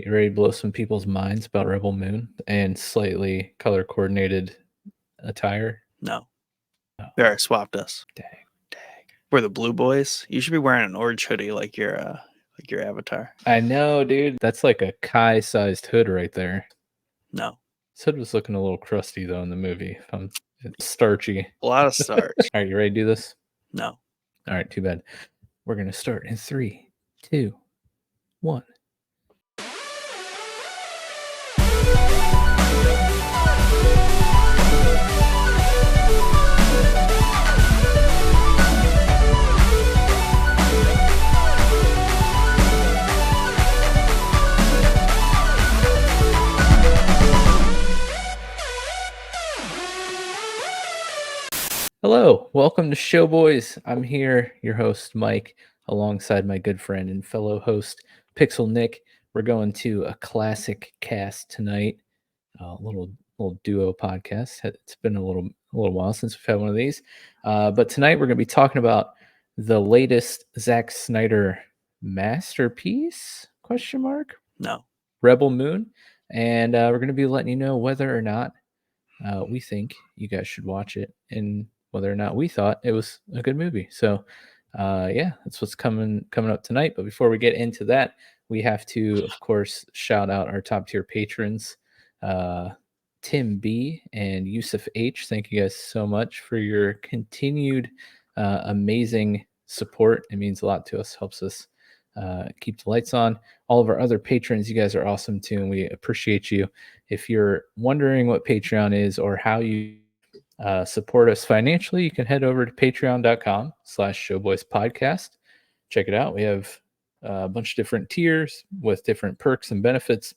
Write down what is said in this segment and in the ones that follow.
You ready to blow some people's minds about Rebel Moon and slightly color coordinated attire? No. Oh, They already swapped us. dang. We're the blue boys. You should be wearing an orange hoodie like your avatar. I know, dude. That's like a Kai-sized hood right there. No. This hood was looking a little crusty though in the movie. It's starchy. A lot of starch. All right, you ready to do this? No. All right, too bad. We're gonna start in 3, 2, 1. Hello, welcome to Showboys. I'm here, your host Mike, alongside my good friend and fellow host Pixel Nick. We're going to a classic cast tonight, a little duo podcast. It's been a little while since we've had one of these, but tonight we're going to be talking about the latest Zack Snyder masterpiece? Question mark. No. Rebel Moon, and we're going to be letting you know whether or not we think you guys should watch it and whether or not we thought it was a good movie. So yeah, that's what's coming up tonight. But before we get into that, we have to, of course, shout out our top tier patrons, Tim B and Yusuf H. Thank you guys so much for your continued amazing support. It means a lot to us, helps us keep the lights on. All of our other patrons, you guys are awesome too, and we appreciate you. If you're wondering what Patreon is or how you support us financially, you can head over to patreon.com/showboyspodcast. Check it out. We have a bunch of different tiers with different perks and benefits.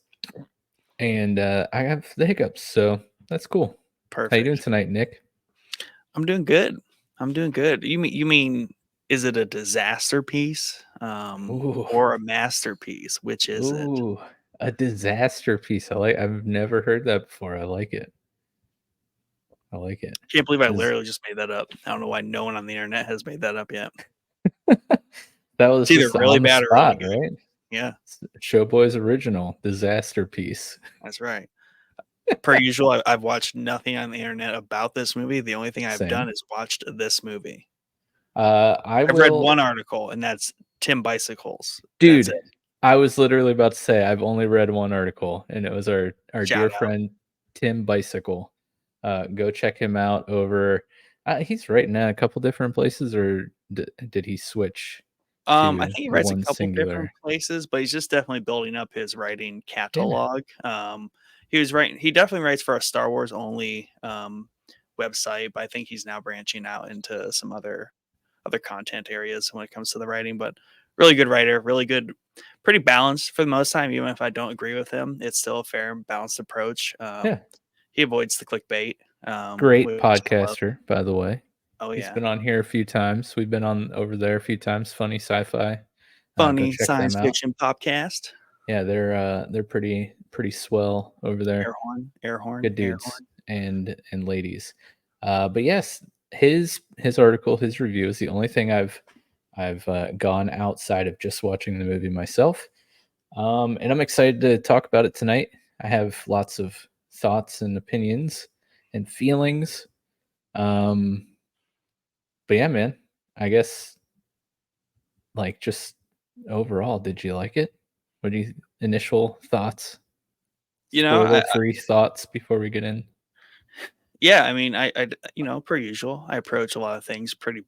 And I have the hiccups, so that's cool. Perfect. How you doing tonight, Nick? I'm doing good. You mean is it a disaster piece or a masterpiece? Which is it? Ooh, a disaster piece. I've never heard that before. I like it. Can't believe I literally just made that up. I don't know why no one on the internet has made that up yet. That was It's either just really on the bad or spot, really good. right? Yeah, Showboy's original disaster piece. that's right. Per usual, I've watched nothing on the internet about this movie. The only thing I've Same. done is watched this movie. I've read one article, and that's Tim Bicycles. Dude, That's it. I was literally about to say I've only read one article, and it was our Shout dear out. friend Tim Bicycle. Go check him out over. He's writing at a couple different places, or did he switch? I think he writes a one couple singular different places, but he's just definitely building up his writing catalog. He definitely writes for a Star Wars only website, but I think he's now branching out into some other content areas when it comes to the writing. But really good writer, really good, pretty balanced for the most time. Even if I don't agree with him, it's still a fair, balanced approach. Yeah. He avoids the clickbait. Great podcaster, by the way. Oh yeah, he's been on here a few times. We've been on over there a few times. Funny Sci-Fi, funny go check science them out. fiction podcast. Yeah, they're pretty swell over there. Air horn, good dudes and ladies. But yes, his article, his review is the only thing I've gone outside of just watching the movie myself. And I'm excited to talk about it tonight. I have lots of thoughts and opinions and feelings. But yeah, man, I guess like just overall, did you like it? What do you initial thoughts? Spoiler-free thoughts before we get in. Yeah, I mean, I per usual, I approach a lot of things pretty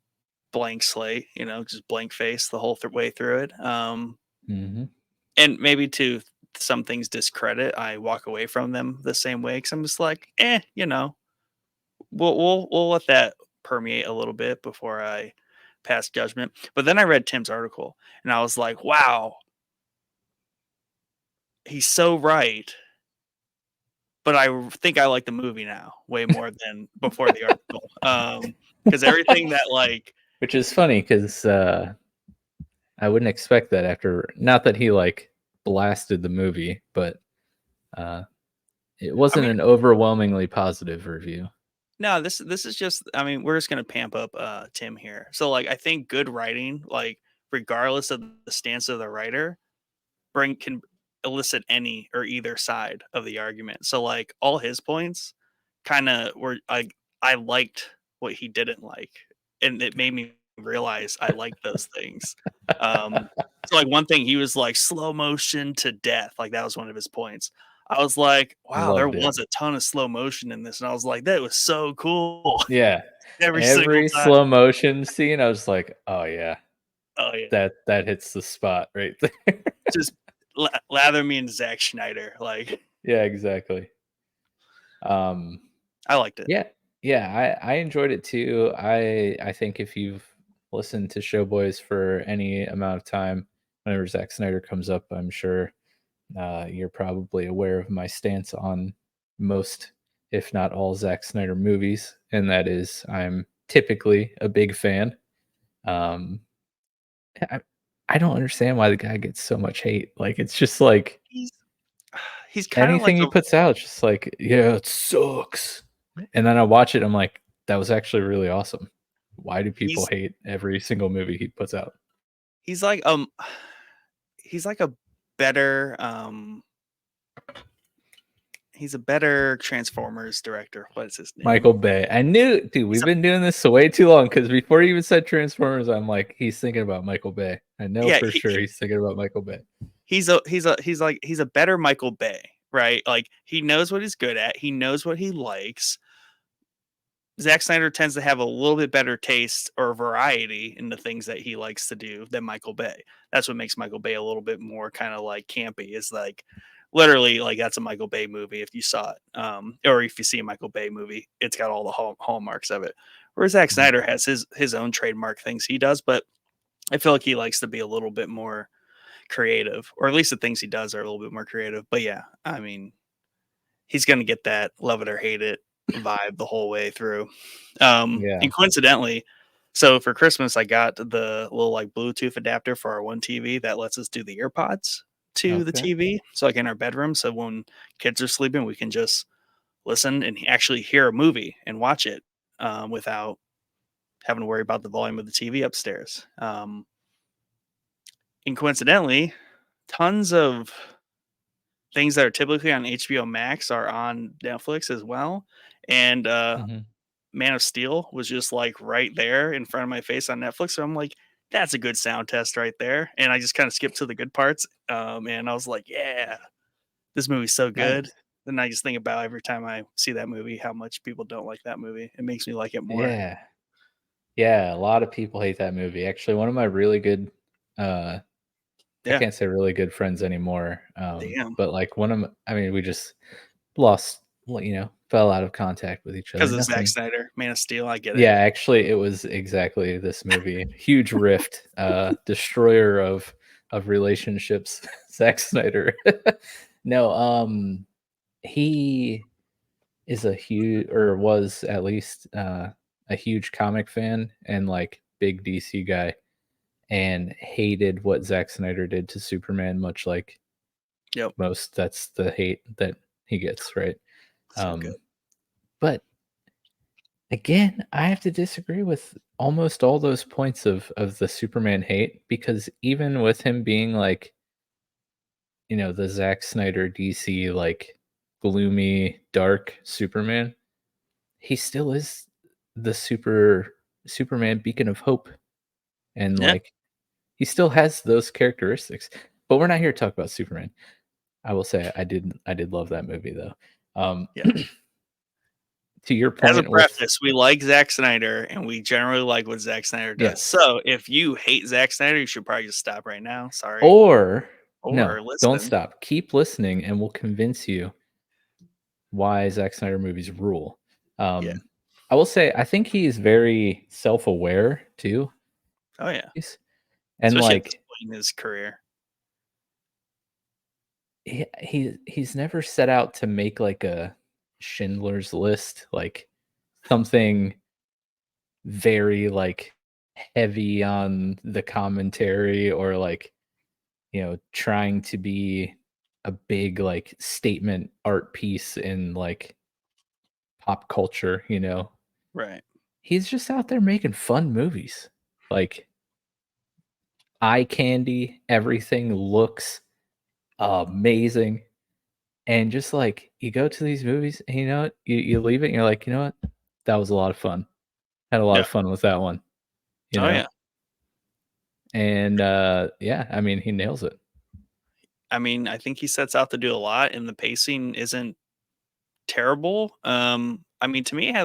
blank slate, just blank face the whole way through it. Mm-hmm. And maybe to some things discredit, I walk away from them the same way because I'm just like, we'll let that permeate a little bit before I pass judgment. But then I read Tim's article and I was like, wow, he's so right. But I think I like the movie now way more than before the article. Because everything that which is funny because I wouldn't expect that after, not that he blasted the movie, but it wasn't an overwhelmingly positive review. No, this is just, we're just gonna pamp up Tim here. So I think good writing, regardless of the stance of the writer, elicit any or either side of the argument. So like all his points kind of were I liked what he didn't like, and it made me realize I like those things. Um, so like one thing he was like slow motion to death, like that was one of his points. I was like, wow, there Loved it. was a ton of slow motion in this, and I was like, that was so cool Yeah. every single Every time. slow motion scene, I was like, "Oh, yeah. Oh yeah, That hits the spot right there." just lather me in Zack Schneider. Like Yeah, exactly. Um, I liked it. yeah. Yeah, I enjoyed it too. I think if you've listened to Showboys for any amount of time, whenever Zack Snyder comes up, I'm sure, you're probably aware of my stance on most, if not all, Zack Snyder movies, and that is I'm typically a big fan. Um, I I don't understand why the guy gets so much hate. Like, it's just like He's he's kind of like anything he a puts out, it's just like, "Yeah, it sucks." And then I watch it, I'm like, "That was actually really awesome." Why do people he's hate every single movie he puts out? he's like he's like a better he's a better Transformers director. What is his Michael name? Bay. I knew dude, He's we've a been doing this way too long because before you even said Transformers, I'm like, "He's thinking about Michael Bay." I know yeah, for sure he's thinking about Michael Bay. he's a better Michael Bay, right? Like he knows what he's good at. He knows what he likes. Zack Snyder tends to have a little bit better taste or variety in the things that he likes to do than Michael Bay. That's what makes Michael Bay a little bit more kind of like campy. Is like literally like that's a Michael Bay movie if you saw it, or if you see a Michael Bay movie, it's got all the hallmarks of it. Whereas Zack Mhm. Snyder has his own trademark things he does, but I feel like he likes to be a little bit more creative, or at least the things he does are a little bit more creative. But yeah, I mean, he's gonna get that love it or hate it vibe the whole way through. Yeah. And coincidentally, so for Christmas, I got the little like Bluetooth adapter for our one TV that lets us do the earpods to the Okay. TV. So like in our bedroom, so when kids are sleeping, we can just listen and actually hear a movie and watch it without having to worry about the volume of the TV upstairs. And coincidentally, tons of things that are typically on HBO Max are on Netflix as well. And Mhm. Man of Steel was just like right there in front of my face on Netflix. So I'm like, that's a good sound test right there. And I just kind of skipped to the good parts. And I was like, yeah, this movie's so good. Nice. Then I just think about every time I see that movie, how much people don't like that movie. It makes me like it more. Yeah. Yeah, a lot of people hate that movie. Actually, one of my really good, uh I Yeah. can't say really good friends anymore, Damn. but, like, one of m I mean, we just lost well, fell out of contact with each other, Because of Zack nothing. Snyder, Man of Steel. I get it. Yeah, actually, it was exactly this movie. Huge rift, destroyer of relationships, Zack Snyder. No, he is a huge or was at least, a huge comic fan and, like, big DC guy, and hated what Zack Snyder did to Superman, much like Yep. most. That's the hate that he gets, right? So good. Um, but again, I have to disagree with almost all those points of the Superman hate because even with him being like, the Zack Snyder DC like gloomy, dark Superman, he still is the Superman beacon of hope and Yeah. like he still has those characteristics. But we're not here to talk about Superman. I will say I did love that movie though. Um Yeah. to your As a point with preface, we like Zack Snyder and we generally like what Zack Snyder does. yes. So if you hate Zack Snyder, you should probably just stop right now. Sorry. Or no, Or don't listen. stop. Keep listening and we'll convince you why Zack Snyder movies rule. Yeah. I will say I think he's very self-aware too. Oh yeah. And Especially at this like point in his career. he's never set out to make like a Schindler's List, like something very like heavy on the commentary or like, trying to be a big like statement art piece in like pop culture. Right. He's just out there making fun movies. Like eye candy, everything looks amazing. And just like you go to these movies and you know what? You leave it and you're like, you know what? That was a lot of fun. Had a lot Yeah. of fun with that one, you Oh, know? yeah. And yeah, I mean he nails it. I mean, I think he sets out to do a lot, and the pacing isn't terrible. I mean, to me, it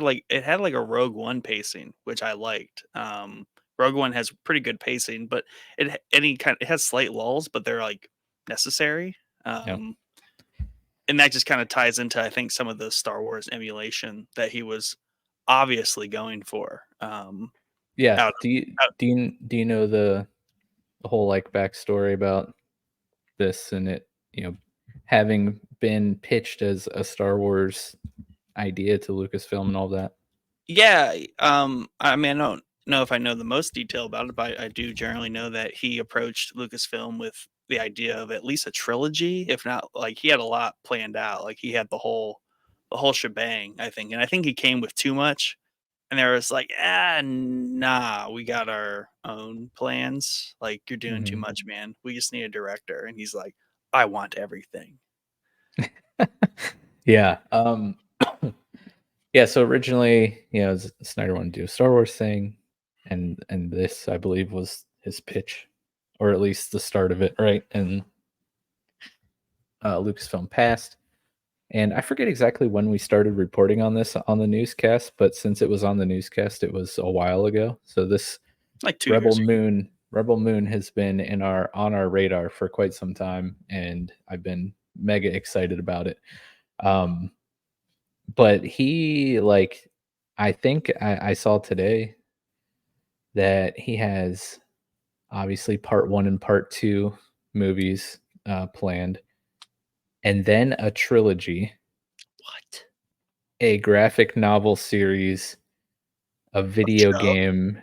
had like a Rogue One pacing, which I liked. Rogue One has pretty good pacing, but it has slight lulls, but they're like necessary. Yeah. Um, and that just kind of ties into, I think, some of the Star Wars emulation that he was obviously going for. Yeah. Out, out Do you know the whole like backstory about this and it, having been pitched as a Star Wars idea to Lucasfilm and all that? Yeah, I mean, I don't know if I know the most detail about it, but I do generally know that he approached Lucasfilm with the idea of at least a trilogy, if not like he had a lot planned out. Like he had the whole shebang, I think. And I think he came with too much. And there was like, nah, we got our own plans. Like, you're doing too Mhm. much, man. We just need a director. And he's like, I want everything. Yeah. Yeah, so originally, Snyder wanted to do a Star Wars thing, and this, I believe, was his pitch, or at least the start of it, right? And Lucasfilm passed, and I forget exactly when we started reporting on this on the newscast, but since it was on the newscast, it was a while ago. So this Like 2 years Rebel ago. Moon, Rebel Moon has been in our on our radar for quite some time, and I've been mega excited about it. Um, but he like, I think I saw today that he has obviously part one and part two movies planned, and then a trilogy, What? a graphic novel series, a A video show? game,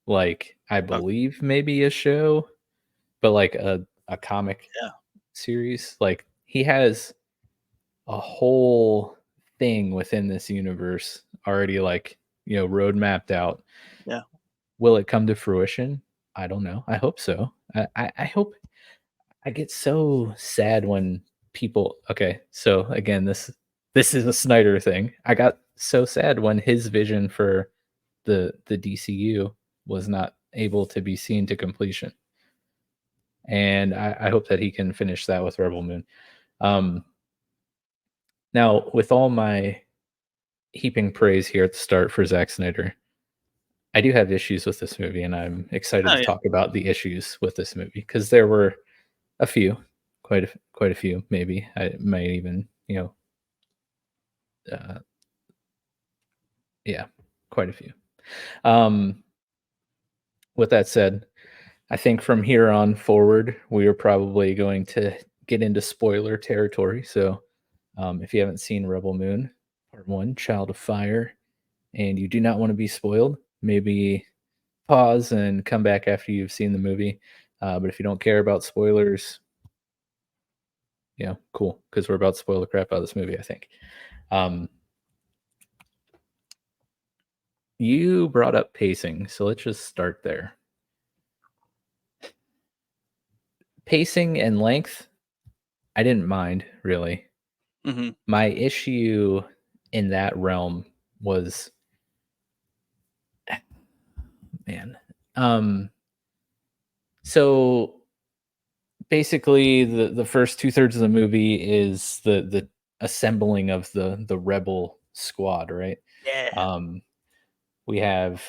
like I Oh, believe maybe a show, but like a comic yeah. series. Like he has a whole thing within this universe already, like, road mapped out. Yeah. Will it come to fruition? I don't know. I hope so. I hope. I get so sad when people. Okay, so again, this is a Snyder thing. I got so sad when his vision for the DCU was not able to be seen to completion, and I hope that he can finish that with Rebel Moon. Um, Now, with all my heaping praise here at the start for Zack Snyder, I do have issues with this movie, and I'm excited Oh, to yeah. talk about the issues with this movie because there were a few, quite a few, maybe. I might even, uh, yeah, quite a few. Um, with that said, I think from here on forward, we are probably going to get into spoiler territory. So, if you haven't seen Rebel Moon, Part One, Child of Fire, and you do not want to be spoiled, maybe pause and come back after you've seen the movie. But if you don't care about spoilers, cool, because we're about to spoil the crap out of this movie, I think. Um, you brought up pacing, so let's just start there. Pacing and length, I didn't mind really. Mhm. My issue in that realm was, man. So basically, the first 2/3 of the movie is the assembling of the rebel squad, right? Yeah. Um, we have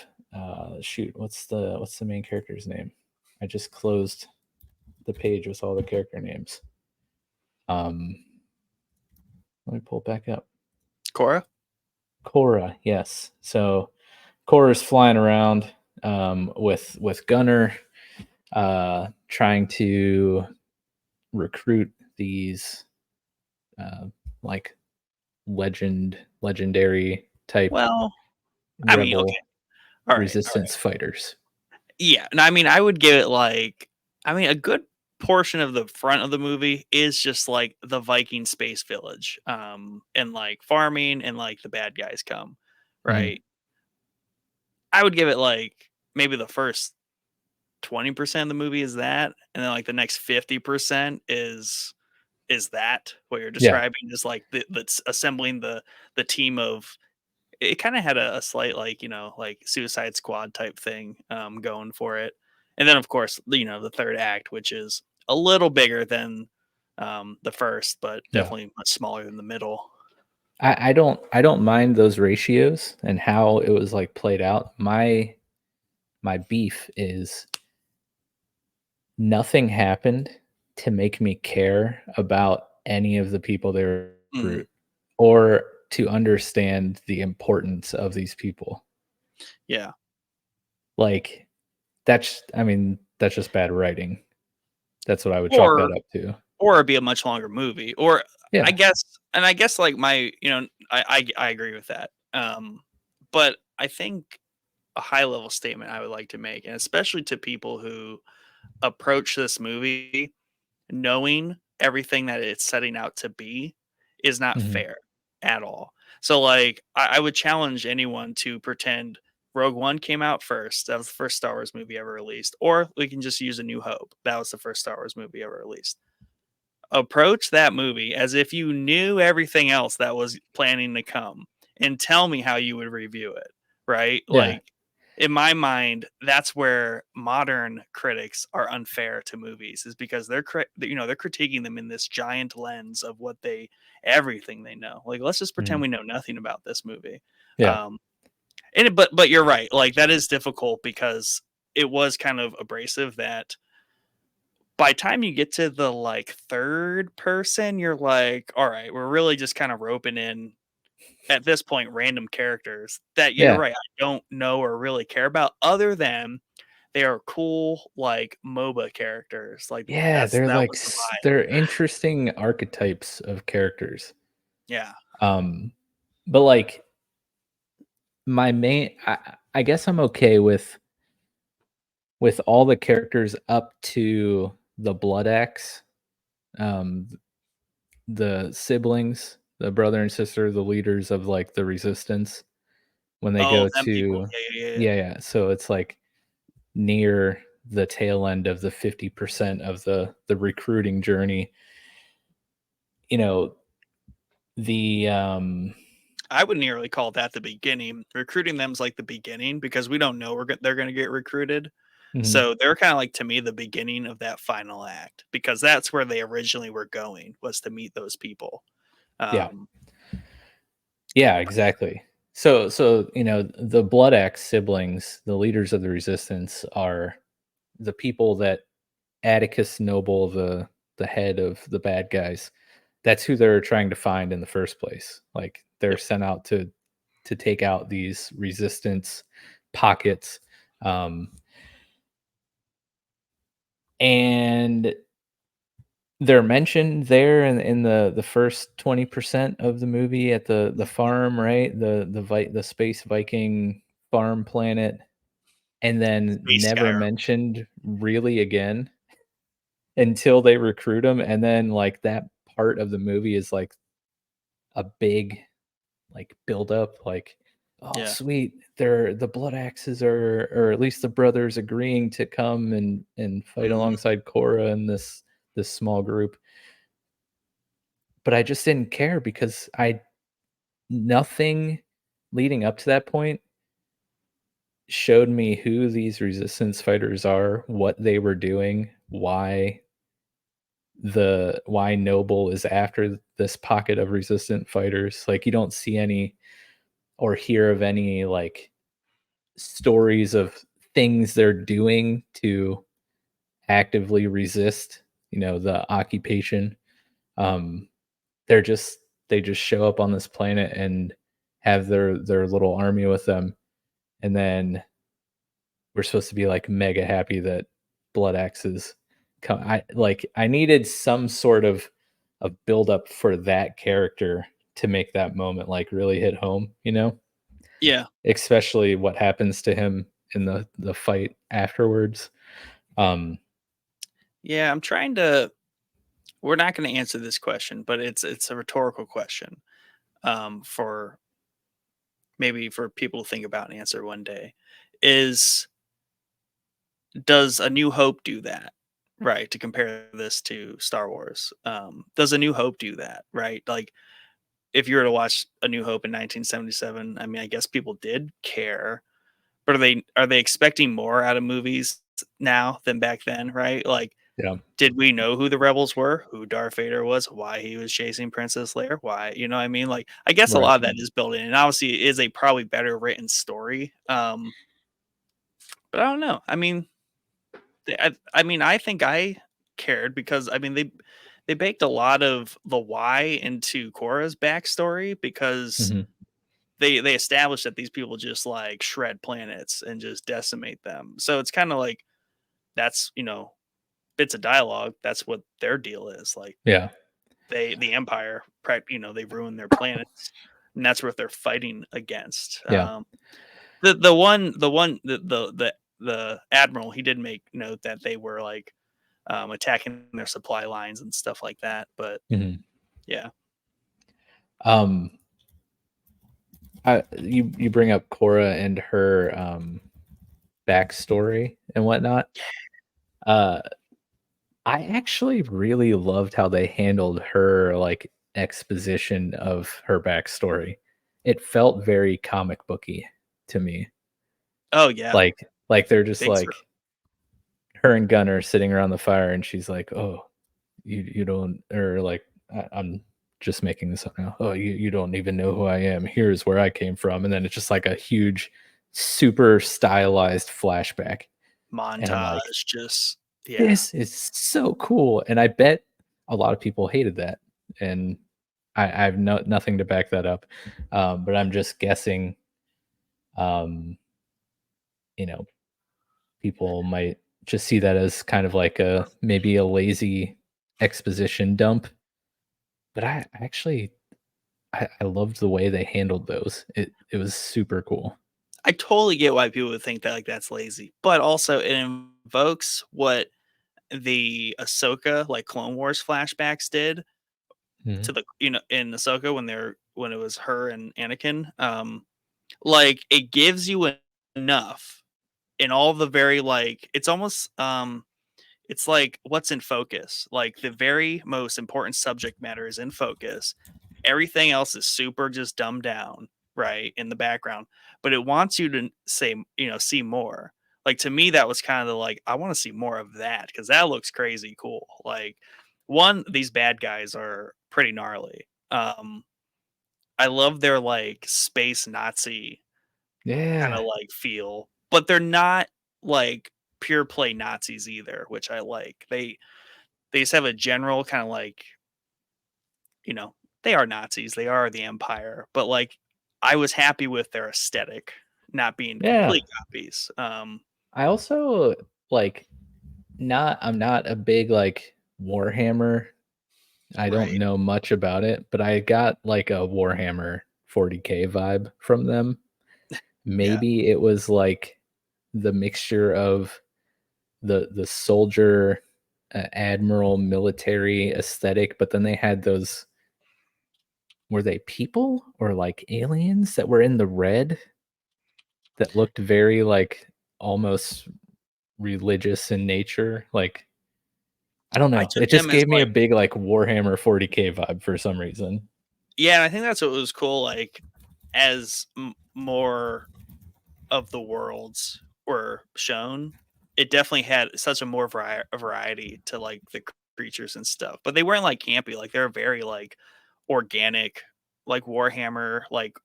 shoot, what's the main character's name? I just closed the page with all the character names. Um, let me pull it back up. Cora? Cora, yes. So Cora's flying around with Gunner, trying to recruit these uh, like legendary type Well, I mean, okay. rebel All right. All right. resistance fighters. Yeah. And I mean, I would give it like, I mean, a good portion of the front of the movie is just like the Viking space village, and like farming and like the bad guys come, Mhm. right? I would give it like maybe the first 20% of the movie is that, and then like the next 50% is is that what you're Yeah. describing? Is like that's assembling the team of it kind of had a slight like like Suicide Squad type thing going for it, and then of course the third act, which is a little bigger than the first, but Yeah. definitely much smaller than the middle. I don't mind those ratios and how it was like played out. My beef is nothing happened to make me care about any of the people they Mm, recruit or to understand the importance of these people. yeah, Like I mean, that's just bad writing. That's what I would chalk or that up to. or it'd be a much longer movie, or I Yeah. guess, and I guess like my I agree with that. But I think a high level statement I would like to make, and especially to people who approach this movie knowing everything that it's setting out to be is not Mhm. fair at all. So, like, I would challenge anyone to pretend Rogue One came out first. That was the first Star Wars movie ever released. Or we can just use A New Hope. That was the first Star Wars movie ever released. Approach that movie as if you knew everything else that was planning to come and tell me how you would review it, right? Yeah. Like, in my mind, that's where modern critics are unfair to movies, is because they're critiquing them in this giant lens of what they everything they know. Like, let's just pretend Mhm. we know nothing about this movie. Yeah. Um, but you're right. Like, that is difficult because it was kind of abrasive that by time you get to the like third person, you're like, all right, we're really just kind of roping in at this point random characters that you're Yeah. right, I don't know or really care about other than they are cool like MOBA characters. Like Yeah, that was the vibe. they're interesting archetypes of characters. Yeah. Um, but, like, my main I guess I'm okay with all the characters up to the Blood Axe, um, the siblings, the brother and sister, the leaders of, like, the resistance when they Oh, go them people. to Yeah. yeah, so it's, like, near the tail end of the 50% of the recruiting journey, you know, the, I would nearly call that the beginning. Recruiting them's like the beginning because we don't know they're going to get recruited. mhm, So they're kind of like to me the beginning of that final act because that's where they originally were going, was to meet those people. yeah. Um, Yeah, exactly. So, the Blood Axe siblings, the leaders of the resistance are the people that Atticus Noble, the head of the bad guys, that's who they're trying to find in the first place. Like they're yep. sent out to take out these resistance pockets. Um, and they're mentioned there in the first 20% of the movie at the farm, right? The space Viking farm planet, and then Space never Skyrim. mentioned really again until they recruit him, and then, like, that part of the movie is, like, a big, like, build up, like, "Oh, Yeah. sweet, they're the Blood Axes are or at least the brothers agreeing to come and fight Mhm. alongside Korra and this small group." But I just didn't care because I nothing leading up to that point showed me who these resistance fighters are, what they were doing, why Noble is after this pocket of resistant fighters. Like you don't see any or hear of any like stories of things they're doing to actively resist, the occupation. Um they're just they just show up on this planet and have their little army with them, and then we're supposed to be like mega happy that Blood Axes come. I needed some sort of build up for that character to make that moment like really hit home, Yeah. especially what happens to him in the fight afterwards. Um, Yeah, I'm trying to we're not gonna answer this question, but it's a rhetorical question, for maybe for people to think about and answer one day. Is Does A New Hope do that? right, to compare this to Star Wars. Does A New Hope do that, right? Like, if you were to watch A New Hope in 1977, I mean, I guess people did care, but are they expecting more out of movies now than back then, right? Like, Yeah. did we know who the rebels were, who Darth Vader was, why he was chasing Princess Leia, why, you know what I mean? Like, I guess a Right. lot of that is built in, and obviously it is a probably better written story. But I don't know. I mean, I think I cared because I mean they baked a lot of the why into Korra's backstory because Mhm. they established that these people just like shred planets and just decimate them. So it's kind of like that's bits of dialogue. That's what their deal is. Like Yeah. the Empire, they ruin their planets, and that's what they're fighting against. Yeah. The admiral, he did make note that they were like attacking their supply lines and stuff like that. But Mhm. yeah, Um, you bring up Korra and her backstory and whatnot. Uh, I actually really loved how they handled her like exposition of her backstory. It felt very comic booky to me. oh yeah, Like they're just big throw. like her and Gunner sitting around the fire, and she's like, "Oh, you don't," or like, I'm just making this up now. "Oh, you don't even know who I am. Here's where I came from," and then it's just like a huge, super stylized flashback, and I'm like, Montage, just yeah. "This is so cool," and I bet a lot of people hated that, and I have nothing to back that up, but I'm just guessing, um, you know, people might just see that as kind of like a maybe a lazy exposition dump, but I actually I loved the way they handled those. It was super cool. I totally get why people would think that like that's lazy, but also it invokes what the Ahsoka like Clone Wars flashbacks did Mhm. to the in Ahsoka when it was her and Anakin. Like it gives you enough in all the very like it's almost it's like what's in focus. Like the very most important subject matter is in focus. Everything else is super just dumbed down, right, in the background. But it wants you to see more. Like to me, that was kind of the like, I want to see more of that because that looks crazy cool. Like one, these bad guys are pretty gnarly. I love their like space Nazi kind Yeah. of like feel, but they're not like pure play Nazis either, which I like. They just have a general kind of like, you know, they are Nazis, they are the Empire, but like I was happy with their aesthetic not being Yeah. complete copies. I also, like, not I'm not a big, like, Warhammer. I don't Right. know much about it, but I got, like, a Warhammer 40K vibe from them. Yeah. Maybe it was, like, the mixture of the soldier, admiral military aesthetic, but then they had those were they people or, like, aliens that were in the red that looked very, like, almost religious in nature? Like, I don't I know. took It just them as gave me a like big, like, Warhammer 40K vibe for some reason. yeah, and I think that's what was cool like as more of the worlds were shown, it definitely had such a more a variety to like the creatures and stuff. But they weren't like campy, like they're very like organic, like Warhammer, like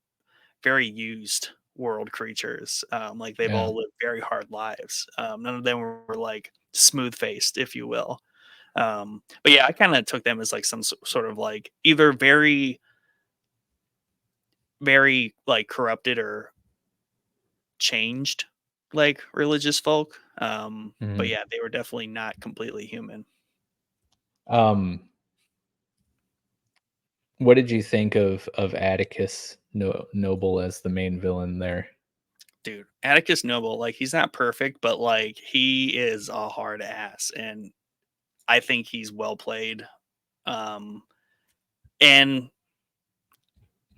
very used world creatures. Like they've Yeah. all lived very hard lives. None of them were like smooth faced, if you will. But yeah, I kind of took them as like some sort of like either very, very like corrupted or changed like religious folk. But Mhm. yeah, they were definitely not completely human. Um, what did you think of Atticus Noble as the main villain there? Dude, Atticus Noble, like he's not perfect, but like he is a hard ass and I think he's well played. Um and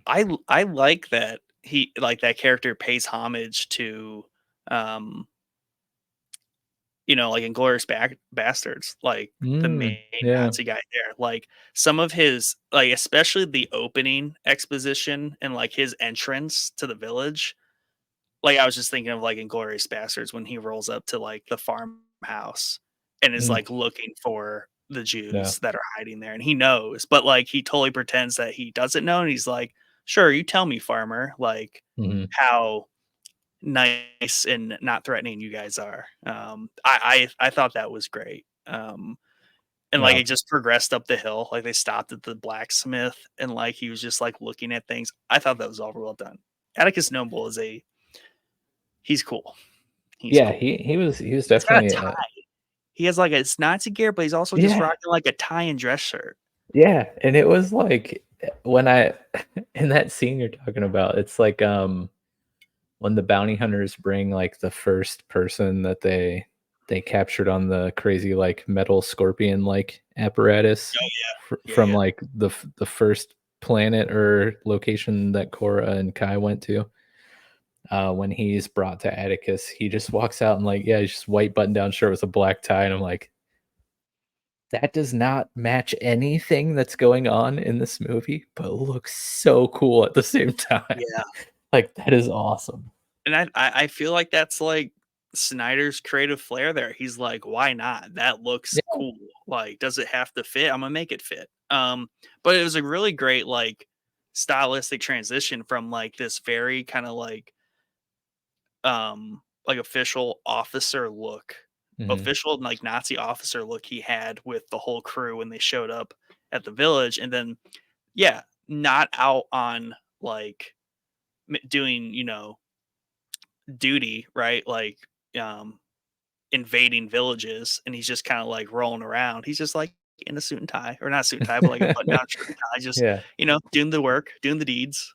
I like that he like that character pays homage to um like Inglourious Bastards, like the Mm, main yeah. Nazi guy there. Like some of his, like especially the opening exposition and like his entrance to the village. Like I was just thinking of like Inglourious Bastards when he rolls up to like the farmhouse and is Mm, like looking for the yeah. Jews that are hiding there, and he knows, but like he totally pretends that he doesn't know, and he's like, "Sure, you tell me, farmer, like Mhm. how nice and not threatening you guys are." I thought that was great. And like No. it just progressed up the hill. Like they stopped at the blacksmith and like he was just like looking at things. I thought that was all well done. Atticus Noble is a he's cool. He's Yeah, cool. he was He's got a definitely, tie. He has like a it's Nazi gear, but he's also just yeah, rocking like a tie and dress shirt. yeah, and it was like, when I in that scene you're talking about, it's like, when the bounty hunters bring, like, the first person that they captured on the crazy, like, metal scorpion-like apparatus Oh yeah, from, yeah, like, the first planet or location that Cora and Kai went to. When he's brought to Atticus, he just walks out and, like, yeah, he's just white button-down shirt with a black tie, and I'm like, "That does not match anything that's going on in this movie, but looks so cool at the same time." yeah. Like, that is awesome. And I feel like that's like Snyder's creative flair there. He's like, why not? That looks Yeah. cool. Like, does it have to fit? I'm gonna make it fit. But it was a really great like stylistic transition from like this very kind of like official officer look, Mhm. official like Nazi officer look he had with the whole crew when they showed up at the village, and then yeah, not out on like doing duty, right? Like um invading villages, and he's just kind of like rolling around. He's just like in a suit and tie, or not suit and tie, but like a button down shirt and tie, just Yeah. doing the work, doing the deeds.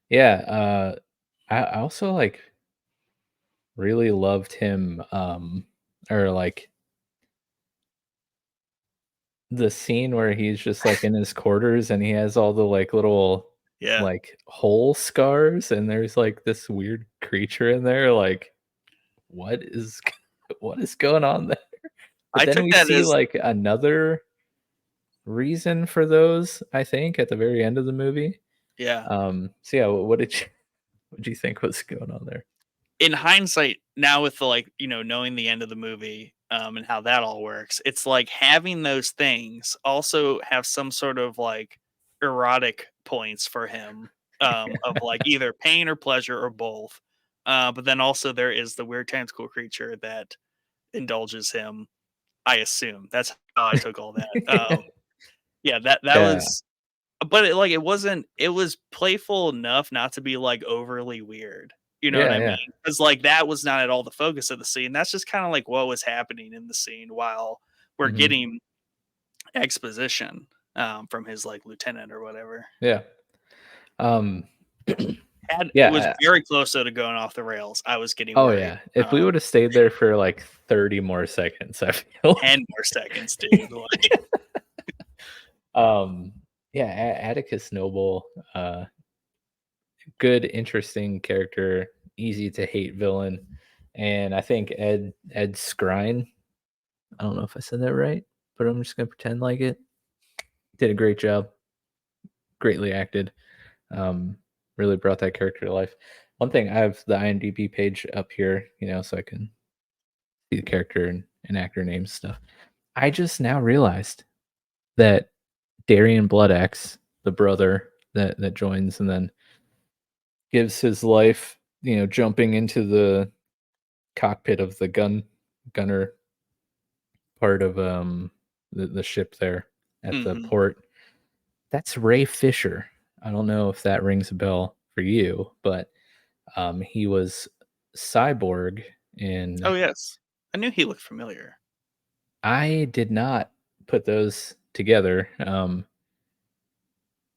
Yeah, I also, like, really loved him, or, like, the scene where he's just, like, in his quarters and he has all the, like, little, Yeah, like, hole scars, and there's, like, this weird creature in there, like, what is what is going on there? But I then took we that see, as like, another reason for those, I think, at the very end of the movie. yeah. So yeah, what did you think was going on there? In hindsight, now with the like, knowing the end of the movie, and how that all works, it's like having those things also have some sort of like erotic points for him, of like either pain or pleasure or both. But then also there is the weird tentacle creature that indulges him. I assume that's how I took all that. Yeah, that Yeah. was, but it wasn't. It was playful enough not to be like overly weird. You know what Yeah, I mean? yeah. Because like that was not at all the focus of the scene. That's just kind of like what was happening in the scene while we're Mhm. getting exposition from his like lieutenant or whatever. Yeah. Um, Had it was yeah, very close though to going off the rails. I was getting oh, worried. yeah. If we would've stayed there for, like, 30 more seconds, I feel 10 more seconds, dude. Like, um, yeah, Atticus Noble, good, interesting character, easy to hate villain, and I think Ed Skrein, I don't know if I said that right, but I'm just gonna pretend like it, did a great job, greatly acted, um, really brought that character to life. One thing, I have the IMDb page up here, so I can see the character and actor names stuff. I just now realized that Darian Bloodaxe, the brother that joins and then gives his life, jumping into the cockpit of the gunner part of the ship there at the mhm. port. That's Ray Fisher. I don't know if that rings a bell for you, but he was Cyborg in. Oh yes, I knew he looked familiar. I did not put those together.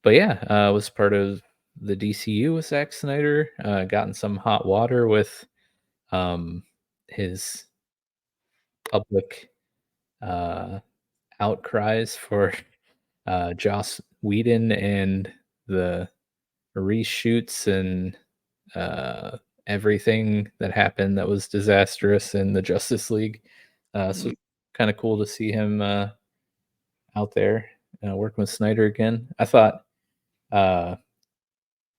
But yeah, was part of the DCU with Zack Snyder. Got in some hot water with um, his public uh, outcries for Joss Whedon and the reshoots and everything that happened that was disastrous in the Justice League. So Mm, kind of cool to see him out there working with Snyder again. I thought uh,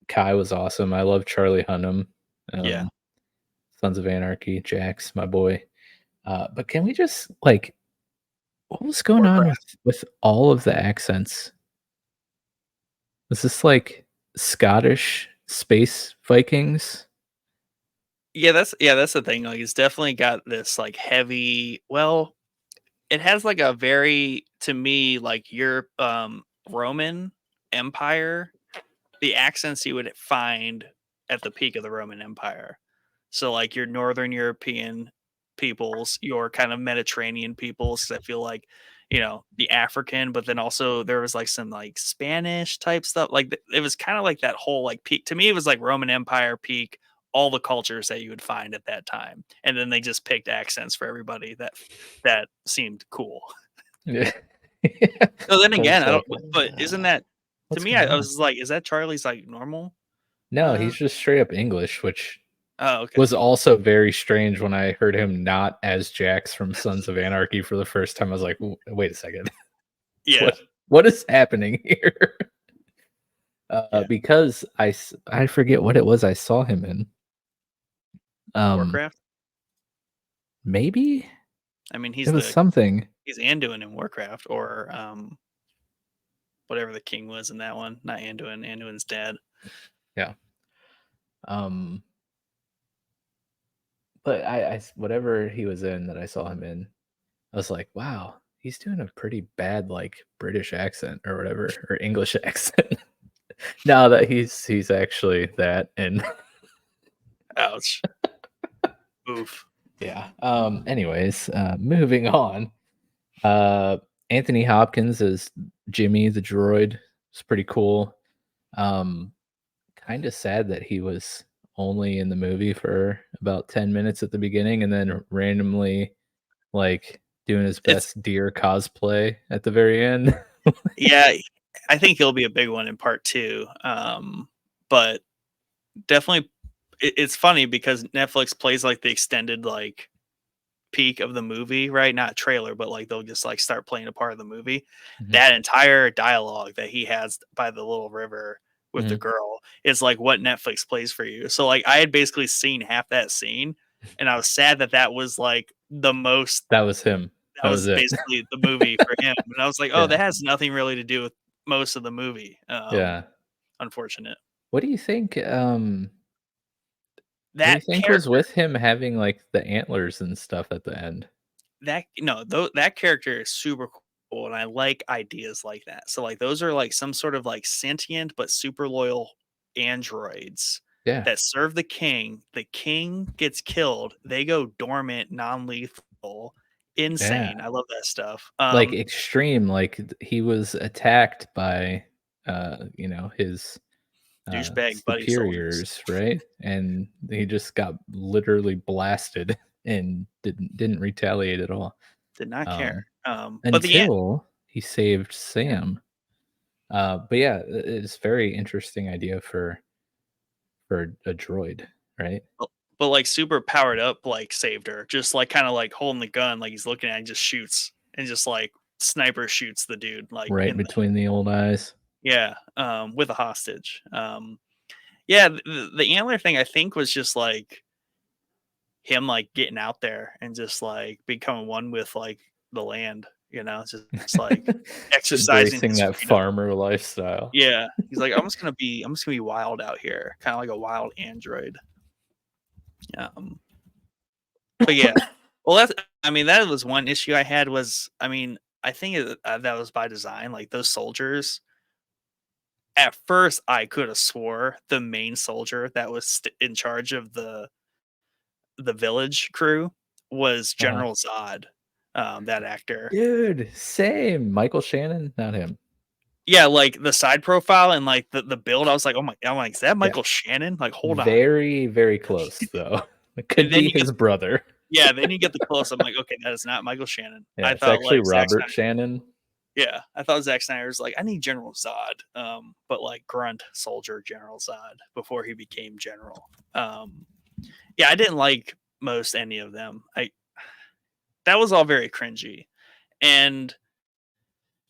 Kai was awesome. I love Charlie Hunnam, yeah, um, Sons of Anarchy, Jax, my boy. But can we just like what was going on Warcraft. with all of the accents? Was this like Scottish space Vikings? Yeah, that's the thing. Like, it's definitely got this like heavy. Well, it has like a very, to me, like your Roman Empire, the accents you would find at the peak of the Roman Empire. So like your Northern European peoples, your kind of Mediterranean peoples, 'cause I feel like, the African, but then also there was like some like Spanish type stuff. Like it was kind of like that whole like peak. To me, it was like Roman Empire peak, all the cultures that you would find at that time. And then they just picked accents for everybody that seemed cool. Yeah. So then I again, was I don't, like, but isn't that, to what's me, going I on? was like, is that Charlie's like normal? No, he's just straight up English, which Oh, okay. was also very strange when I heard him not as Jax from Sons of Anarchy for the first time. I was like, Wait a second, Yeah. what is happening here?" Yeah. Because I forget what it was I saw him in. Um, Warcraft. maybe I mean, it was something. he's Anduin in Warcraft, or whatever the king was in that one. Not Anduin, Anduin's dad. Yeah. Um, but whatever he was in that I saw him in, I was like, wow, he's doing a pretty bad like British accent or whatever or English accent. Now that he's actually that and Ouch. Oof. yeah. Anyways, moving on. Uh Anthony Hopkins as Jimmy the droid. It's pretty cool. Um kind of sad that he was only in the movie for about 10 minutes at the beginning and then randomly like doing his It's best deer cosplay at the very end. Yeah, I think he'll be a big one in part two. But definitely, it's funny because Netflix plays like the extended like peak of the movie, right? Not trailer, but like they'll just like start playing a part of the movie. Mhm, That entire dialogue that he has by the little river with the mhm. girl is like what Netflix plays for you. So like I had basically seen half that scene, and I was sad that that was like the most. That was him. That That was was it. basically the movie for him, and I was like, oh, Yeah, that has nothing really to do with most of the movie. yeah. Unfortunate. What do you think, what do you That think was character with him having, like, the antlers and stuff at the end? That no, that character is super cool, and I like ideas like that. So, like, those are, like, some sort of, like, sentient but super loyal androids Yeah, that serve the king. The king gets killed, they go dormant, non-lethal, yeah. insane. I love that stuff. Like, extreme, like, he was attacked by, his, Douchebag buddy soldiers superiors, right? And he just got literally blasted and didn't retaliate at all, did not care. um, But the end, until he saved yeah. Sam. But yeah, it's very interesting idea for a droid, right? But, like, super powered up, like, saved her, just, like, kinda, like, holding the gun, like, he's looking at it and just shoots, and just, like, sniper shoots the dude, like, Right in the, between the old eyes. yeah, with a hostage. Yeah, the antler thing, I think, was just, like, him, like, getting out there and just, like, becoming one with, like, the land, just, like, Just exercising embracing his that freedom. farmer lifestyle. Yeah, he's like, I'm just gonna be wild out here," kinda like a wild android. Um But yeah. Well, I mean, that was one issue I had was, I mean, I think that was by design. Like those soldiers, at first, I could have swore the main soldier that was in charge of the village crew was Uh-huh. General Zod, that actor. Dude, same. Michael Shannon, not him. Yeah, like the side profile and like the build, I was like, oh my, I'm like, is that Yeah. Michael Shannon? Like, hold on. Very, very close, though. It And could then be you get his brother. Yeah, then you get the close. I'm like, okay, that is not Michael Shannon. Yeah, I it's thought actually like Zack Robert Snyder. Shannon. Yeah, I thought Zack Snyder was like, I need General Zod, but like grunt soldier General Zod before he became general. Um, Yeah, I didn't like most any of them. I That was all very cringy, and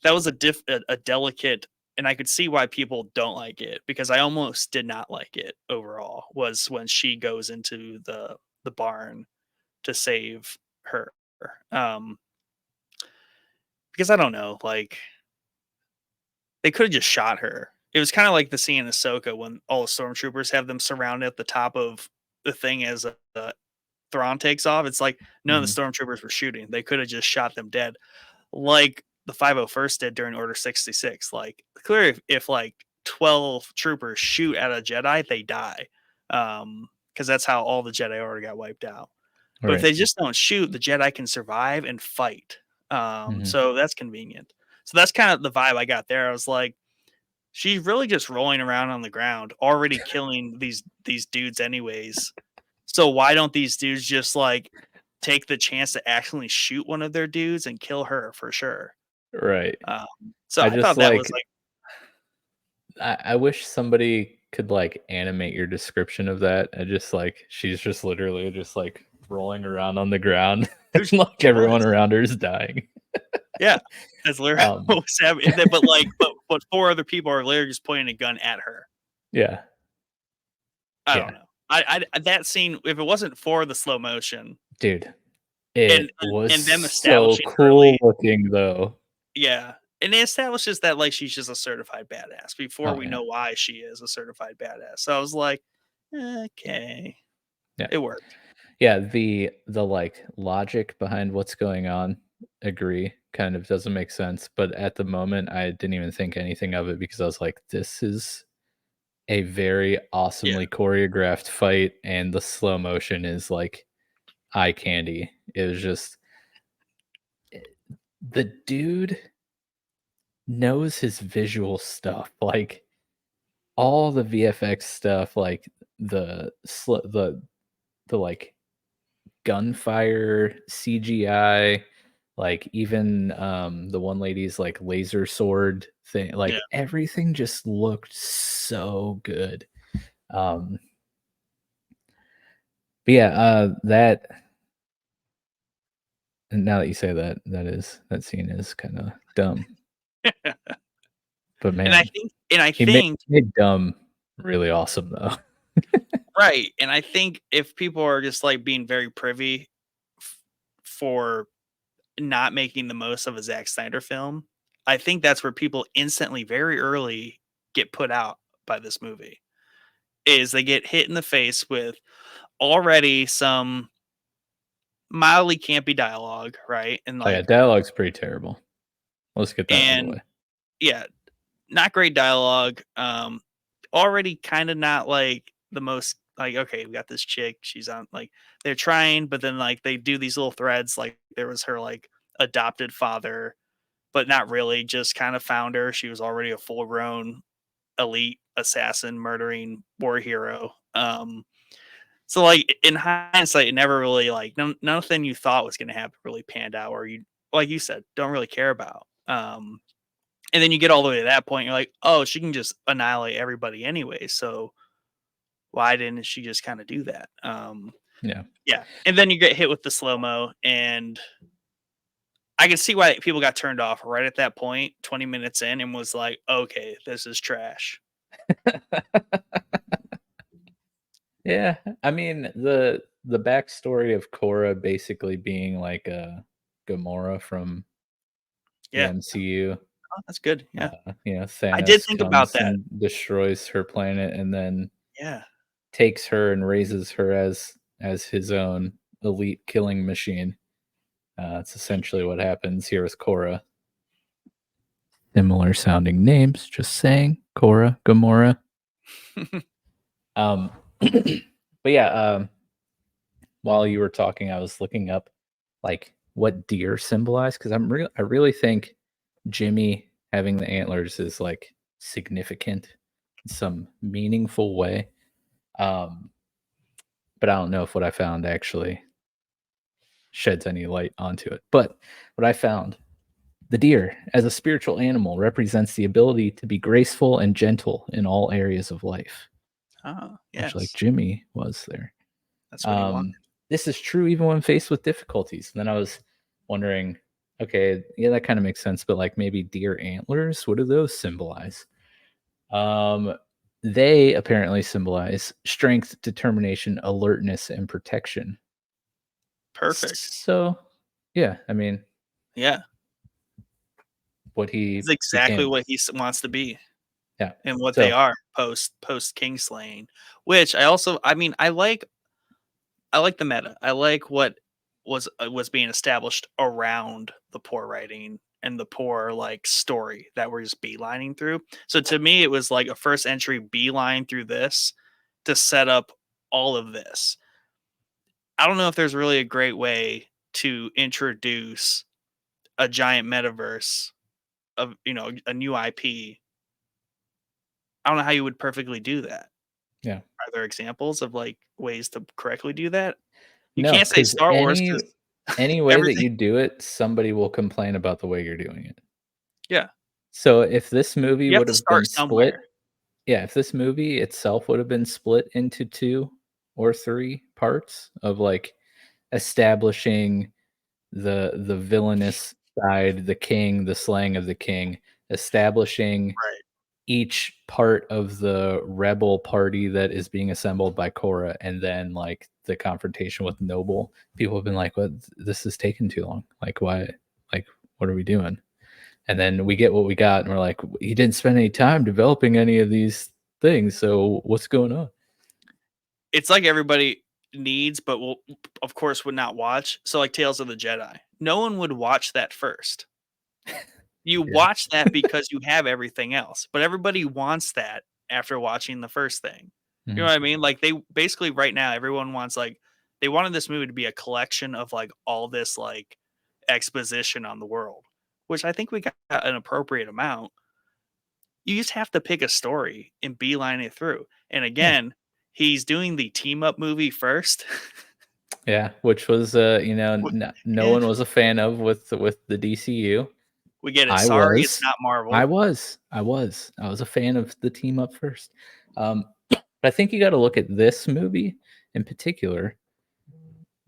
that was a delicate, and I could see why people don't like it because I almost did not like it overall. Was when she goes into the barn to save her, um, because I don't know, like they could have just shot her. It was kind of like the scene in Ahsoka when all the stormtroopers have them surrounded at the top of the thing as Thrawn takes off. It's like none of the Mhm. stormtroopers were shooting. They could have just shot them dead, like the 501st did during Order 66. Like clearly, if like 12 troopers shoot at a Jedi, they die, because that's how all the Jedi already got wiped out. But if Right. they just don't shoot, the Jedi can survive and fight. Mhm. So that's convenient. So that's kind of the vibe I got there. I was like, she's really just rolling around on the ground, already killing these dudes anyways. So why don't these dudes just like take the chance to actually shoot one of their dudes and kill her for sure? Right. Um, so I I just thought that was like like, I wish somebody could like animate your description of that. I just like she's just literally just like rolling around on the ground and like she everyone was, around her is dying. yeah, that's literally Um what was happening. But like, but four other people are literally just pointing a gun at her. yeah. I don't Yeah. know. That scene, if it wasn't for the slow motion Dude, and it and, was and them so establishing cool early, looking though. yeah. And it establishes that like she's just a certified badass before Oh we yeah. know why she is a certified badass. So I was like, okay, Yeah. it worked. Yeah, the like logic behind what's going on, agree, kind of doesn't make sense, but at the moment I didn't even think anything of it because I was like, this is a very Yeah, awesomely choreographed fight and the slow motion is like eye candy. It was just the dude knows his visual stuff. Like all the VFX stuff, like the like gunfire CGI, like even the one lady's like laser sword thing, yeah. like everything just looked so good. Um but yeah, that and now that you say that, that scene is kind of dumb. But and I man, think, and I he made, think, made dumb really awesome though. right, and I think if people are just like being very privy f- for not making the most of a Zack Snyder film, I think that's where people instantly, very early, get put out by this movie. Is they get hit in the face with already some mildly campy dialogue, right? And Oh yeah, like, dialogue's pretty terrible. Let's get that out of the and way. yeah, not great dialogue. Already kind of not like the most like, okay, we got this chick. She's on like they're trying, but then like they do these little threads. Like there was her like adopted father, but not really. Just kind of found her. She was already a full grown elite assassin, murdering war hero. So like in hindsight, it never really like nothing you thought was going to happen really panned out, or you like you said don't really care about. And then you get all the way to that point, you're like, oh, she can just annihilate everybody anyway. So why didn't she just kind of do that? Yeah. Yeah. And then you get hit with the slow mo, and I can see why people got turned off right at that point, 20 minutes in, and was like, okay, this is trash. Yeah, I mean, the backstory of Korra basically being like a Gamora from the Yeah. MCU. Oh, that's good. Yeah. I did Thanos think about comes that. and destroys her planet and then Yeah. takes her and raises her as his own elite killing machine. It's essentially what happens here with Korra. Similar sounding names, just saying. Korra, Gamora. Um, but yeah, while you were talking, I was looking up like what deer symbolize because I really think Jimmy having the antlers is like significant in some meaningful way. Um, but I don't know if what I found actually sheds any light onto it. But what I found, the deer as a spiritual animal represents the ability to be graceful and gentle in all areas of life, Oh, much like yes. Jimmy was there. That's what he wanted. This is true even when faced with difficulties. And then I was wondering, okay, yeah, that kind of makes sense, but like maybe deer antlers, what do those symbolize? Um, they apparently symbolize strength, determination, alertness, and protection. Perfect. So, yeah, I mean, Yeah. what It's he exactly became. what he wants to be Yeah. and what they So, are post Kingslaying. Which I mean, I like the meta. I like what was being established around the poor writing and the poor like story that we're just beelining through. So to me, it was like a first entry beeline through this to set up all of this. I don't know if there's really a great way to introduce a giant metaverse of a new IP. I don't know how you would perfectly do that. yeah. Are there examples of like ways to correctly do that? You No, can't say because Star Wars because any way that everything. you do it, somebody will complain about the way you're doing it. Yeah, So if this movie you have would to have been start somewhere. split, yeah, if this movie itself would have been split into 2 or 3 parts of, like, establishing the villainous side, the king, the slaying of the king, establishing Right. each part of the rebel party that is being assembled by Korra, and then, like, the confrontation with Noble, people have been like, "What? This is taking too long. Like, why? Like, what are we doing?" And then we get what we got, and we're like, "He didn't spend any time developing any of these things, so what's going on?" It's like everybody needs, but will of course would not watch. So like Tales of the Jedi. No one would watch that first. You Yeah. watch that because you have everything else, but everybody wants that after watching the first thing. You know Mhm. what I mean? Like they basically right now everyone wants like they wanted this movie to be a collection of like all this like exposition on the world, which I think we got an appropriate amount. You just have to pick a story and beeline it through. And Yeah. again, he's doing the team up movie first. Yeah, which was, Wh no Yeah, one was a fan of with the DCU. we get it. I Sorry, it's was. not I Marvel. was. I was. I was a fan of the team up first. But I think you gotta look at this movie in particular,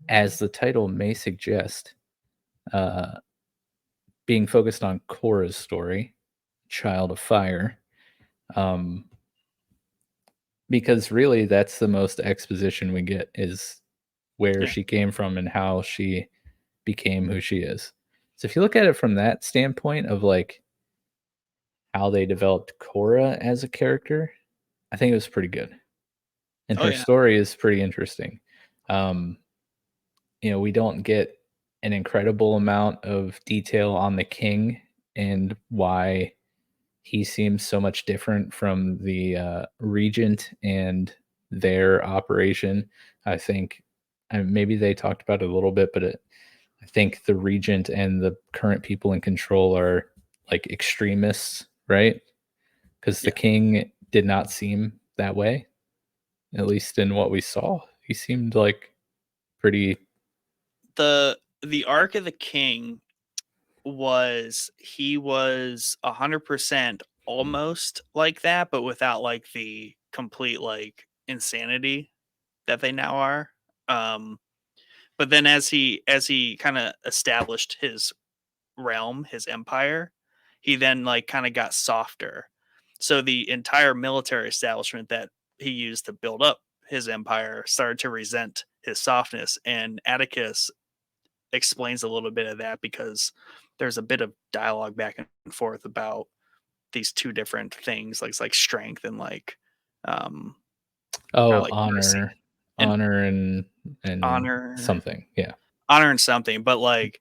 as the title may suggest, uh, being focused on Korra's story, Child of Fire, um, because really that's the most exposition we get is where Yeah, she came from and how she became who she is. So if you look at it from that standpoint of like how they developed Korra as a character, I think it was pretty good. And oh, her yeah, story is pretty interesting. Um, we don't get an incredible amount of detail on the king and why he seems so much different from the regent and their operation. I think maybe they talked about it a little bit, but I think the regent and the current people in control are like extremists, right? Because the yeah. king did not seem that way, at least in what we saw. He seemed like pretty, The arc of the king was he was 100% almost like that, but without like the complete like insanity that they now are. Um, but then as he kind of established his realm, his empire, he then like kind of got softer. So the entire military establishment that he used to build up his empire started to resent his softness. And Atticus explains a little bit of that because there's a bit of dialogue back and forth about these two different things, like strength and like um kind of oh, like mercy and honor and honor something. Yeah. honor and something. But like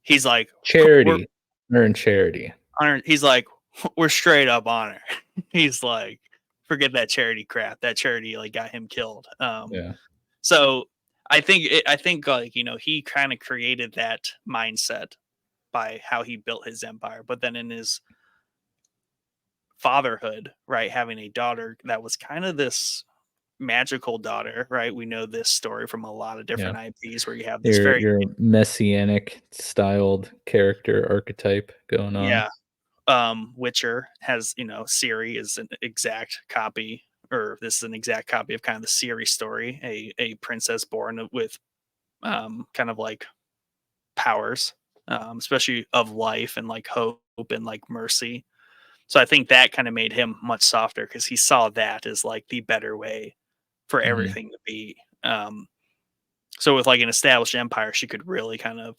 he's like we're Charity. Earn charity. honor. He's like we're straight up honor. He's like forget that charity crap. That charity like got him killed. Yeah. So I think like he kind of created that mindset by how he built his empire. But then in his fatherhood, right, having a daughter that was kind of this magical daughter, right? We know this story from a lot of Yeah. different IPs where you have this Your very your messianic styled character archetype going on. yeah. Witcher has Siri is an exact copy or this is an exact copy of kind of the series story, a princess born with kind of like powers, especially of life and like hope and like mercy. So I think that kind of made him much softer because he saw that as like the better way for Mhm. everything to be. So with like an established empire, she could really kind of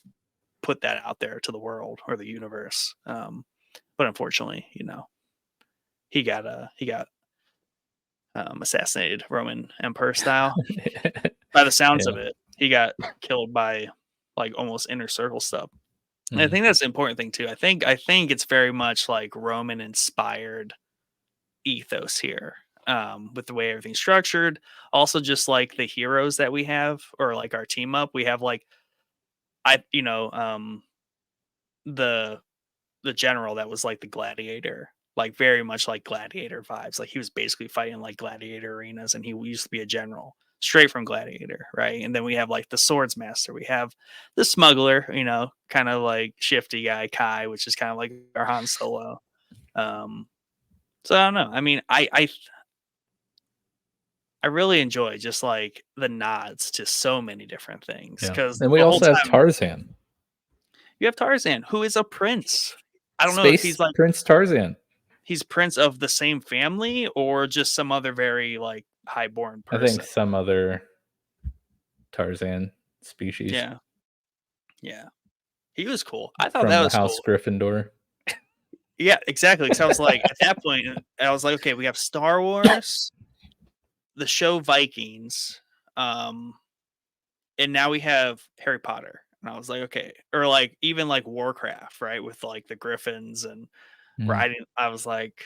put that out there to the world or the universe. But unfortunately, he got assassinated Roman Emperor style. By the sounds Yeah. of it, he got killed by like almost inner circle stuff. And I Mhm. think that's the important thing too. I think it's very much like Roman inspired ethos here, with the way everything's structured. Also, just like the heroes that we have, or like our team up, we have like I, you know, the the general that was like the gladiator, like very much like gladiator vibes. Like he was basically fighting like gladiator arenas, and he used to be a general straight from Gladiator, right? And then we have like the swords master, we have the smuggler, kind of like shifty guy Kai, which is kind of like our Han Solo. Um, so I don't know. I mean, I really enjoy just like the nods to so many different things Yeah. because And we the whole also have time Tarzan. you have Tarzan, who is a prince. I don't know if Space he's like Prince Tarzan. he's prince of the same family or just some other very like highborn I think person. some other Tarzan species Yeah, yeah, he was cool. I thought from that the was House cool. Gryffindor. Yeah, exactly. Because I was like, at that point, I was like, okay, we have Star Wars, the show Vikings, um, and now we have Harry Potter. And I was like, okay, or like even like Warcraft, right? With like the Griffins and Mhm. riding. I was like,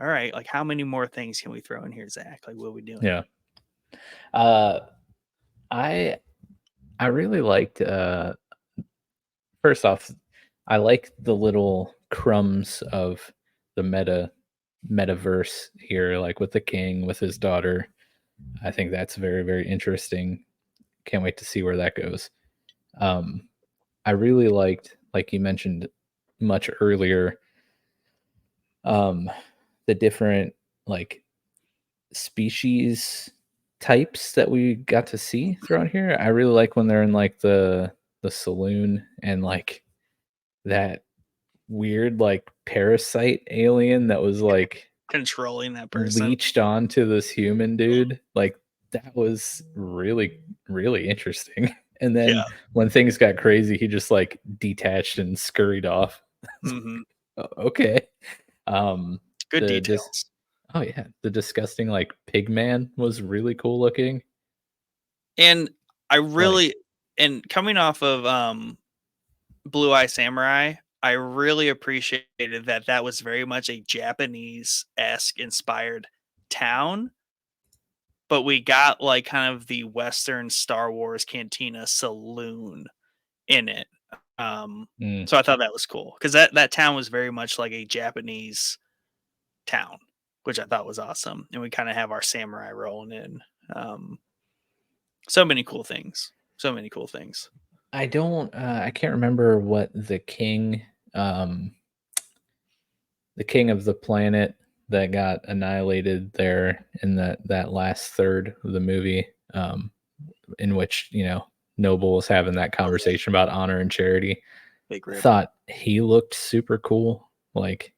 all right, like how many more things can we throw in here, Zach? Like, what are we doing? Yeah. Uh, I I really liked, first off, I like the little crumbs of the metaverse here, like with the king, with his daughter. I think that's very, very interesting. Can't wait to see where that goes. Um, I really liked, like you mentioned much earlier, um, the different like species types that we got to see throughout here. I really like when they're in like the saloon and like that weird like parasite alien that was like Controlling that person. leached onto this human dude. Like that was really really interesting. And Yeah. then when things got crazy, he just like detached and scurried off. It's Hmm. like, okay. Um Good the just details. Oh yeah, the disgusting like pig man was really cool looking. And I Like, really, and coming off of Blue Eye Samurai, I really appreciated that that was very much a Japanese-esque inspired town, but we got like kind of the Western Star Wars cantina saloon in it. Um, mm, so I thought that was cool because that town was very much like a Japanese town, which I thought was awesome. And we kind of have our samurai rolling in. Um, so many cool things. So many cool things. I can't remember what um the king of the planet that got annihilated there in that last third of the movie, in which, Noble was having that Okay, conversation about honor and charity. big I rip. thought he looked super cool. Like,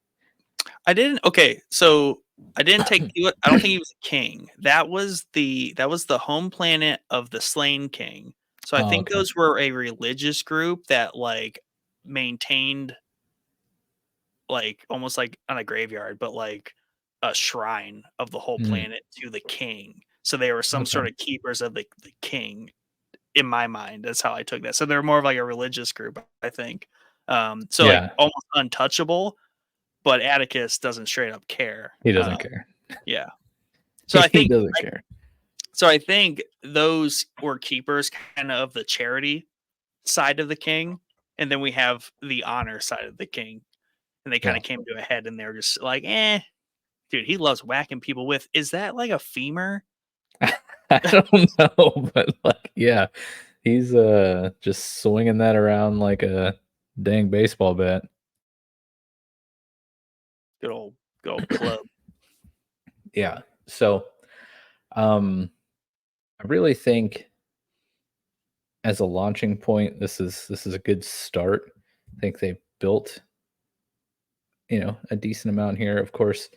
I didn't okay, so I didn't take I don't think he was a king. That was the home planet of the slain king. So I oh, think okay. those were a religious group that, like, maintained, like, almost like on a graveyard, but like a shrine of the whole Mm, planet to the king. So they were some okay. sort of keepers of the king in my mind. That's how I took that. So they're more of like a religious group, I think. So like Yeah, almost untouchable, but Atticus doesn't straight up care. he doesn't care. Yeah. So I He think doesn't I care. so I think those were keepers kinda of the charity side of the king, and then we have the honor side of the king, and they kinda Yeah. came to a head, and they were just like, "Eh, dude, he loves whacking people with" is that like a femur? I don't know, but like, yeah, he's just swinging that around like a dang baseball bat. Good old club. Yeah. So, I really think as a launching point, this is a good start. I think they built, a decent amount here. Of course,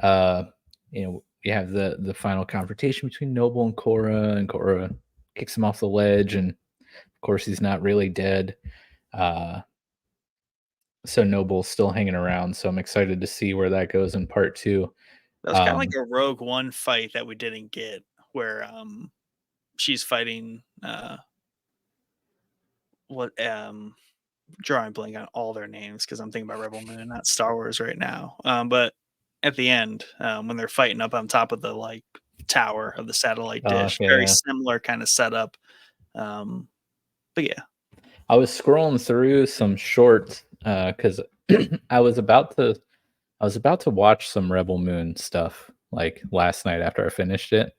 uh, you have the final confrontation between Noble and Korra kicks him off the ledge, and of course he's not really dead. Uh, so Noble's still hanging around. So I'm excited to see where that goes in part two. That was kind of like Um, a Rogue One fight that we didn't get, where she's fighting what drawing blank on all their names because I'm thinking about Rebel Moon, not Star Wars right now. But at the end, when they're fighting up on top of the like tower of the satellite dish, very yeah, similar kind of setup. Um, but yeah, I was scrolling through some shorts because I was about to I was about to watch some Rebel Moon stuff like last night after I finished it. And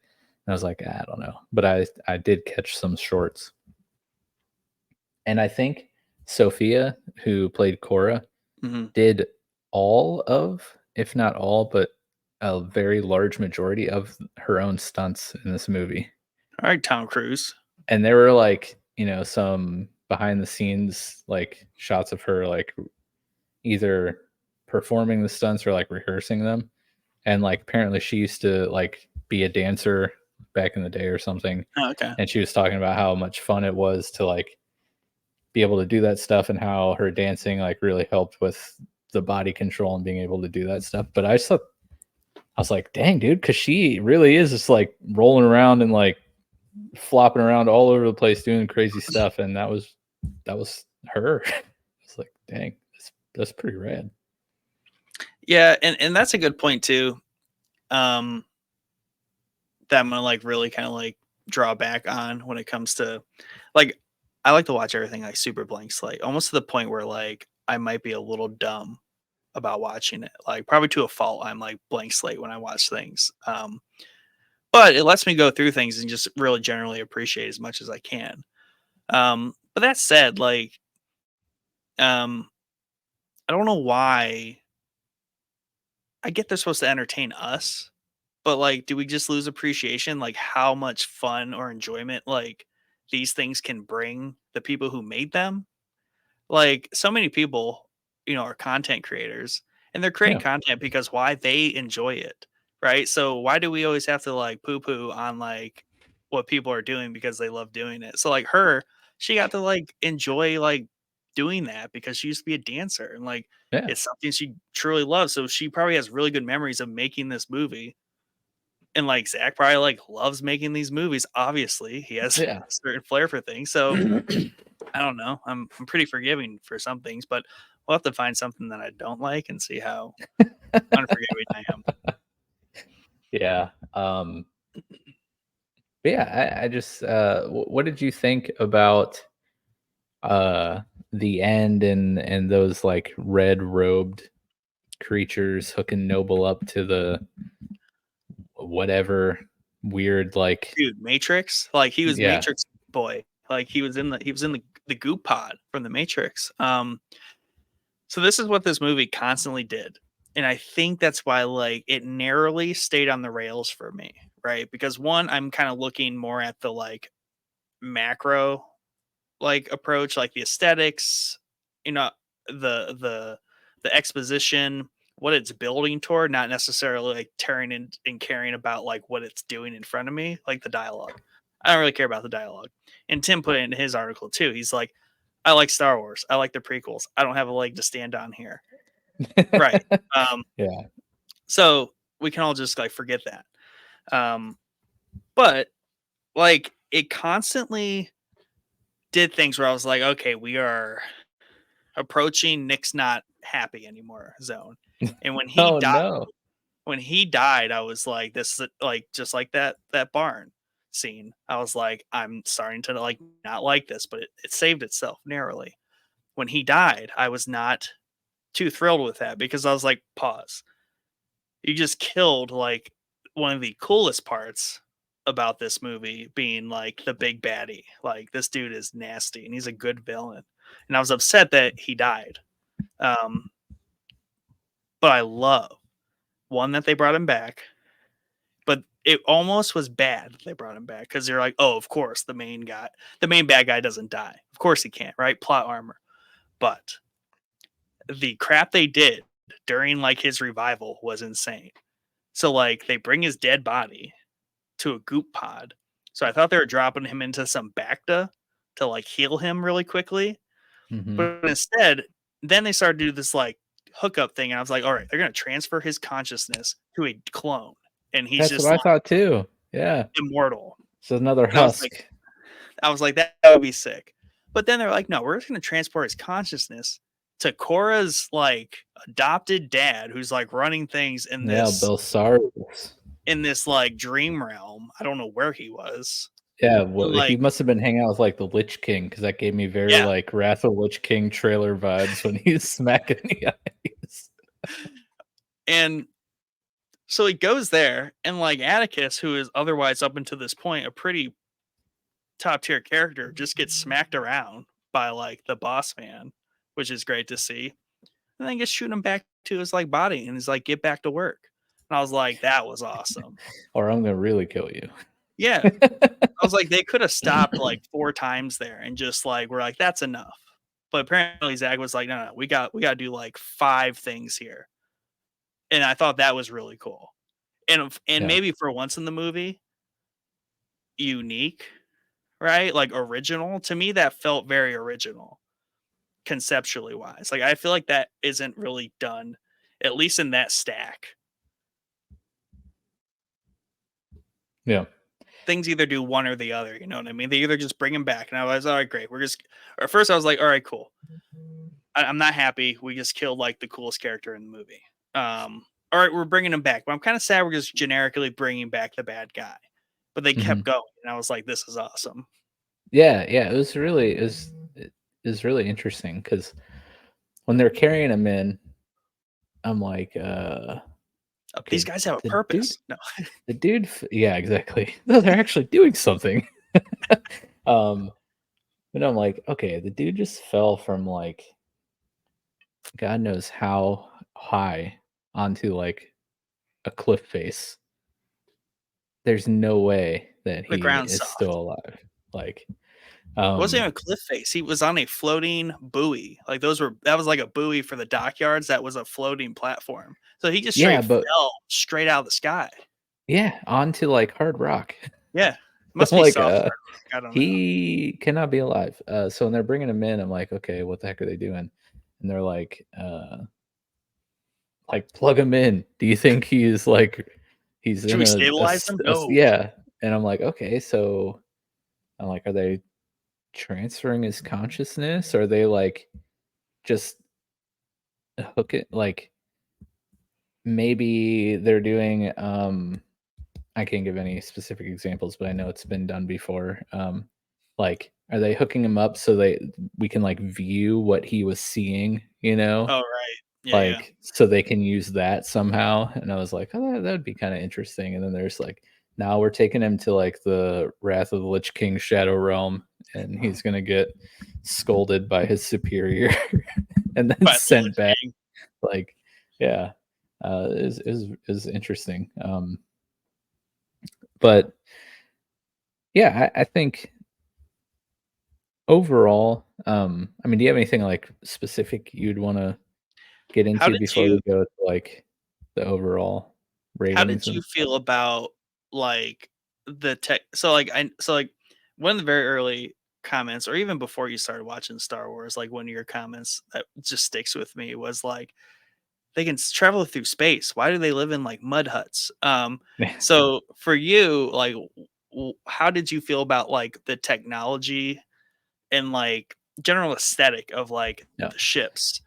I was like, I don't know, but I did catch some shorts, and I think Sophia, who played Cora, hmm. did all of, if not all, but a very large majority of her own stunts in this movie. All right, Tom Cruise. And there were like, some behind the scenes like shots of her like either performing the stunts or like rehearsing them. And like apparently she used to like be a dancer back in the day or something. Oh, okay. And she was talking about how much fun it was to like be able to do that stuff and how her dancing like really helped with the body control and being able to do that stuff. But I was like, dang, dude, because she really is just like rolling around and like flopping around all over the place doing crazy stuff. And that was her. It's like, dang, that's pretty rad. Yeah, and that's a good point too. Um, that I'm gonna like really kind of like draw back on when it comes to like I like to watch everything like super blank slate, almost to the point where like I might be a little dumb about watching it. Like probably to a fault, I'm like blank slate when I watch things. But it lets me go through things and just really generally appreciate as much as I can. But that said, like um, I don't know why. I get they're supposed to entertain us, but like, do we just lose appreciation? Like how much fun or enjoyment like these things can bring the people who made them? Like so many people, are content creators and they're creating Yeah. content because why they enjoy it, right? So why do we always have to like poo poo on like what people are doing because they love doing it? So like her, she got to like enjoy like doing that because she used to be a dancer and like Yeah. it's something she truly loves. So she probably has really good memories of making this movie. And like Zach probably like loves making these movies. Obviously, he has Yeah. a certain flair for things. So I don't know. I'm pretty forgiving for some things, but we'll have to find something that I don't like and see how unforgiving I am. Yeah. But yeah, I just what did you think about uh the end and those like red robed creatures hooking Noble up to the whatever weird like Dude, Matrix, like he was yeah. Matrix boy. Like he was in the goop pod from the Matrix. So this is what this movie constantly did. And I think that's why like it narrowly stayed on the rails for me, right? Because one, I'm kind of looking more at the like macro like approach, like the aesthetics, you know, the exposition, what it's building toward, not necessarily like tearing and caring about like what it's doing in front of me, like the dialogue. I don't really care about the dialogue. And Tim put it in his article too. He's like, I like Star Wars. I like the prequels. I don't have a leg to stand on here. Right. Um, Yeah. so we can all just like forget that. Um, but like it constantly did things where I was like, okay, we are approaching Nick's not happy anymore zone. And Oh no. when he died, I was like, this is like just like that barn scene. I was like, I'm starting to like not like this, but it saved itself narrowly. When he died, I was not too thrilled with that because I was like, pause. You just killed like one of the coolest parts about this movie being like the big baddie. Like this dude is nasty and he's a good villain. And I was upset that he died. Um, but I love one that they brought him back, but it almost was bad that they brought him back because they're like, oh, of course, the main bad guy doesn't die. Of course he can't, right? Plot armor. But the crap they did during like his revival was insane. So like they bring his dead body to a goop pod. So I thought they were dropping him into some Bacta to like heal him really quickly. Mhm. But instead, then they started to do this like hookup thing. And I was like, all right, they're gonna transfer his consciousness to a clone. And he's That's what just I like thought too. Yeah. immortal. So another And husk. I was like, that would be sick. But then they're like, no, we're just gonna transport his consciousness to Korra's like adopted dad, who's like running things Yeah, Belsaris. in this like dream realm. I don't know where he was. Yeah, And, he like, must have been hanging out with, like, the Lich King because that gave me very, yeah. like, Wrath of Lich King trailer vibes when he's smacking the eyes. And so he goes there, and like Atticus, who is otherwise up until this point a pretty top tier character, just gets smacked around by like the boss man, which is great to see. And then gets shooting him back to his like body and he's like, get back to work. And I was like, that was awesome. Or I'm gonna really kill you. Yeah. I was like, they could have stopped like 4 times there and just like we're like, that's enough. But apparently Zach was like, no, no, we gotta do like 5 things here. And I thought that was really cool. And Yeah, maybe for once in the movie, unique, right? Like original. To me, that felt very original, conceptually wise. Like I feel like that isn't really done, at least in that stack. yeah. Things either do one or the other, you know what I mean? They either just bring him back, and I was all right, great. We're just or at first I was like, all right, cool. I'm not happy. We just killed like the coolest character in the movie. All right, we're bringing him back, but I'm kind of sad we're just generically bringing back the bad guy. But they kept Mhm. going, and I was like, this is awesome. Yeah, yeah, it was really interesting because when they're carrying him in, I'm like, These "Okay, guys have a the dude purpose. No, the dude f" Yeah, exactly. No, they're actually doing something. Um, but I'm like, "Okay, the dude just fell from, like, God knows how high onto, like, a cliff face. There's no way that the he ground's is still soft. alive." Like, It wasn't um even a cliff face. He was on a floating buoy. Like that was like a buoy for the dockyards. That was a floating platform. So he just yeah, straight but fell straight out of the sky. yeah, onto, like, hard rock. Yeah, I'm must be like, soft. I don't know. he cannot be alive. So when they're bringing him in, I'm like, "Okay, what the heck are they doing?" And they're like, "Plug him in. Do you think he's Should in we stabilize them? a s" No. Yeah, and I'm like, "Okay, so" I'm like, "Are they transferring his consciousness? Or are they, like, just hook it like, maybe they're doing, I can't give any specific examples, but I know it's been done before. Like, are they hooking him up so we can like view what he was seeing, you know? Oh right. Yeah, yeah. Like, so they can use that somehow. And I was like, oh, that would be kind of interesting. And then there's like, now we're taking him to like the Wrath of the Lich King Shadow Realm, and he's gonna get scolded by his superior and then By the sent Lich back. King. Like, yeah, is interesting. But yeah, I think overall, I mean, do you have anything, like, specific you'd wanna get How into did before you we go to, like, the overall how did ratings you and feel stuff? about like the tech so like one of the very early comments or even before you started watching Star Wars, like one of your comments that just sticks with me was like they can travel through space. Why do they live in like mud huts? So for you, like, how did you feel about like the technology and like general aesthetic of like Yeah, the ships?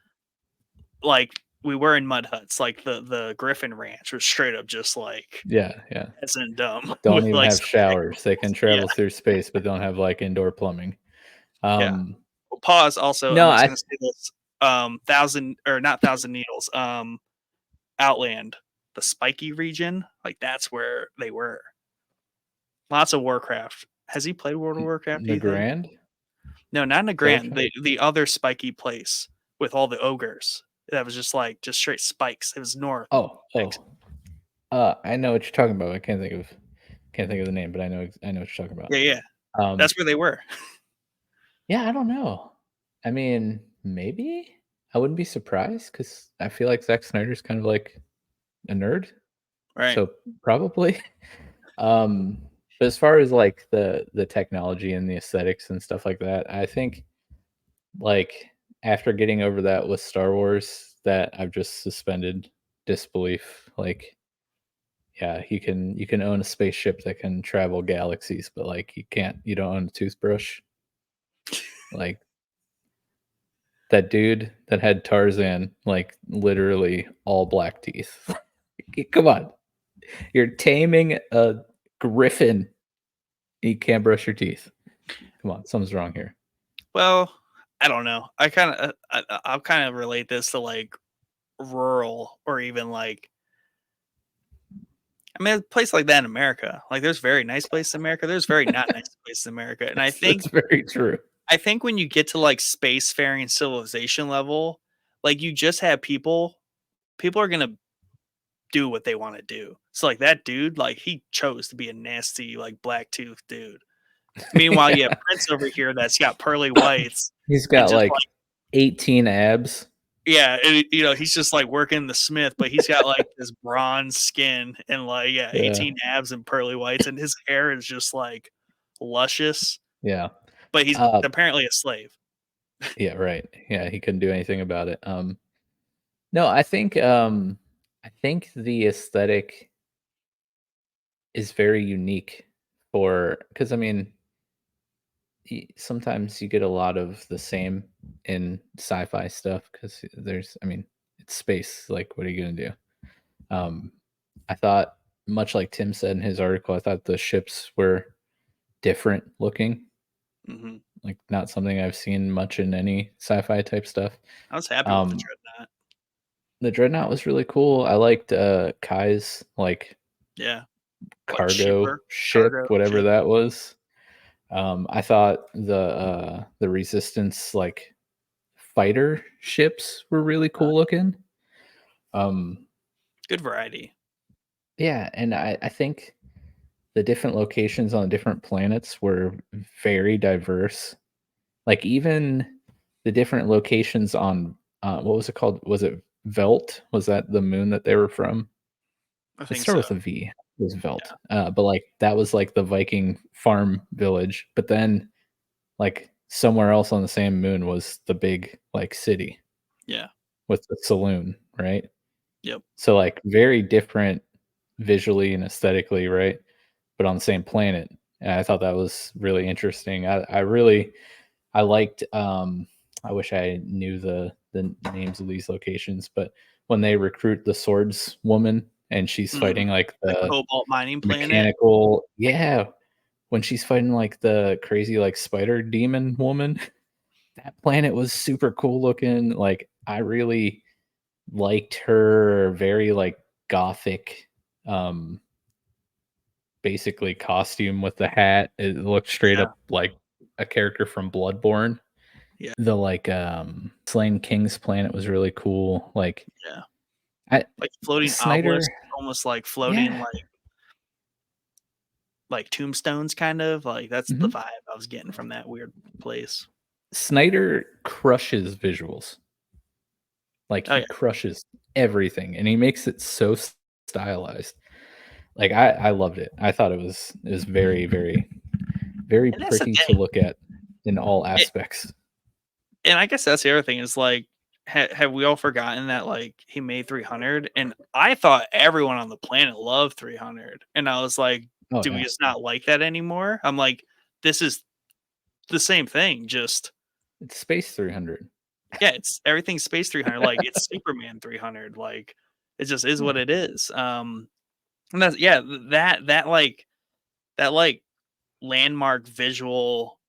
Like we were in mud huts, like the Griffin Ranch was straight up just like yeah, yeah. peasant dumb Don't with even like have some showers. They can technicals. Yeah, travel through space, but don't have, like, indoor plumbing. yeah. Um, Well, pause. Also, no, I'm just I gonna say this: thousand or not thousand needles. Outland, the spiky region, like that's where they were. Lots of Warcraft. Has he played World of Warcraft, do the you think? Grand? No, not in the Is that what Grand, you're the other spiky place with all the ogres. That was just like just straight spikes. It was north. Oh, Ex oh, I know what you're talking about, I can't think of Can't think of the name, but I know what you're talking about. Yeah, yeah. Um, That's where they were. yeah, I don't know. I mean, maybe I wouldn't be surprised because I feel like Zack Snyder's kind of like a nerd, Right. so probably. But as far as like the technology and the aesthetics and stuff like that, I think like after getting over that with Star Wars, that I've just suspended disbelief. Like, yeah, you can own a spaceship that can travel galaxies, but like you don't own a toothbrush. Like that dude that had Tarzan, like literally all black teeth. Come on. You're taming a griffin. You can't brush your teeth. Come on, something's wrong here. Well, I don't know. I kinda I'll kinda relate this to, like, rural or even, like I mean, a place like that in America. Like, there's very nice places in America, there's very not nice places in America, and That's very true. I think when you get to, like, spacefaring civilization level, like, you just have people are gonna do what they wanna do. So, like, that dude, like, he chose to be a nasty, like, black tooth dude. Meanwhile, you have Yeah. Prince over here that's got pearly whites He's and got just, like like 18 abs. yeah, and, he's just, like, working the smith, but he's got, like, this bronze skin and, like, yeah, Yeah. 18 abs and pearly whites, and his hair is just, like, luscious, Yeah. but he's Uh, apparently a slave. yeah, right. Yeah, he couldn't do anything about it. No, I think the aesthetic is very unique for because I mean, sometimes you get a lot of the same in sci-fi stuff because I mean, it's space. Like, what are you gonna do? Um, I thought, much like Tim said in his article, I thought the ships were different looking, Mhm. like not something I've seen much in any sci-fi type stuff. I was happy with the Um, Dreadnought. the Dreadnought was really cool. I liked Kai's like Yeah, like, cargo shipper, ship, cargo whatever ship. that was. I thought the Resistance like fighter ships were really Uh, cool looking. Um, good variety. yeah, and I think the different locations on different planets were very diverse. Like even the different locations on what was it called? Was it Velt? Was that the moon that they were from? I It think started so. with a V. It was Velt. Yeah, But like that was like the Viking farm village. But then like somewhere else on the same moon was the big like city yeah, with the saloon, right? yep, So like very different visually and aesthetically, right? But on the same planet. And I thought that was really interesting. I liked I wish I knew the names of these locations, but when they recruit the swords woman and she's mhm. fighting like The the cobalt mining planet. mechanical, yeah, when she's fighting like the crazy like spider demon woman, that planet was super cool looking. Like I really liked her very like gothic um basically costume with the hat. It looked straight Yeah, up like a character from Bloodborne. yeah, The like Slain King's planet was really cool. Like yeah. I Like, floating Snyder, obelisks, almost like floating, yeah. like, tombstones, kind of, like, that's the Mhm. vibe I was getting from that weird place. Snyder crushes visuals. Like Oh, he yeah, crushes everything and he makes it so stylized. Like I loved it. I thought it was very very and that's the pretty to thing. look at in all It aspects. and I guess that's the other thing is, like, have we all forgotten that, like, he made 300? And I thought everyone on the planet loved 300, and I was like, Oh "Do we yeah. just not like that anymore?" I'm like, "This is the same thing, just" It's Space 300. yeah, it's everything's Space 300, like, it's Superman 300, like, it just is what Yeah. it is, and that's yeah, that, like, landmark visual,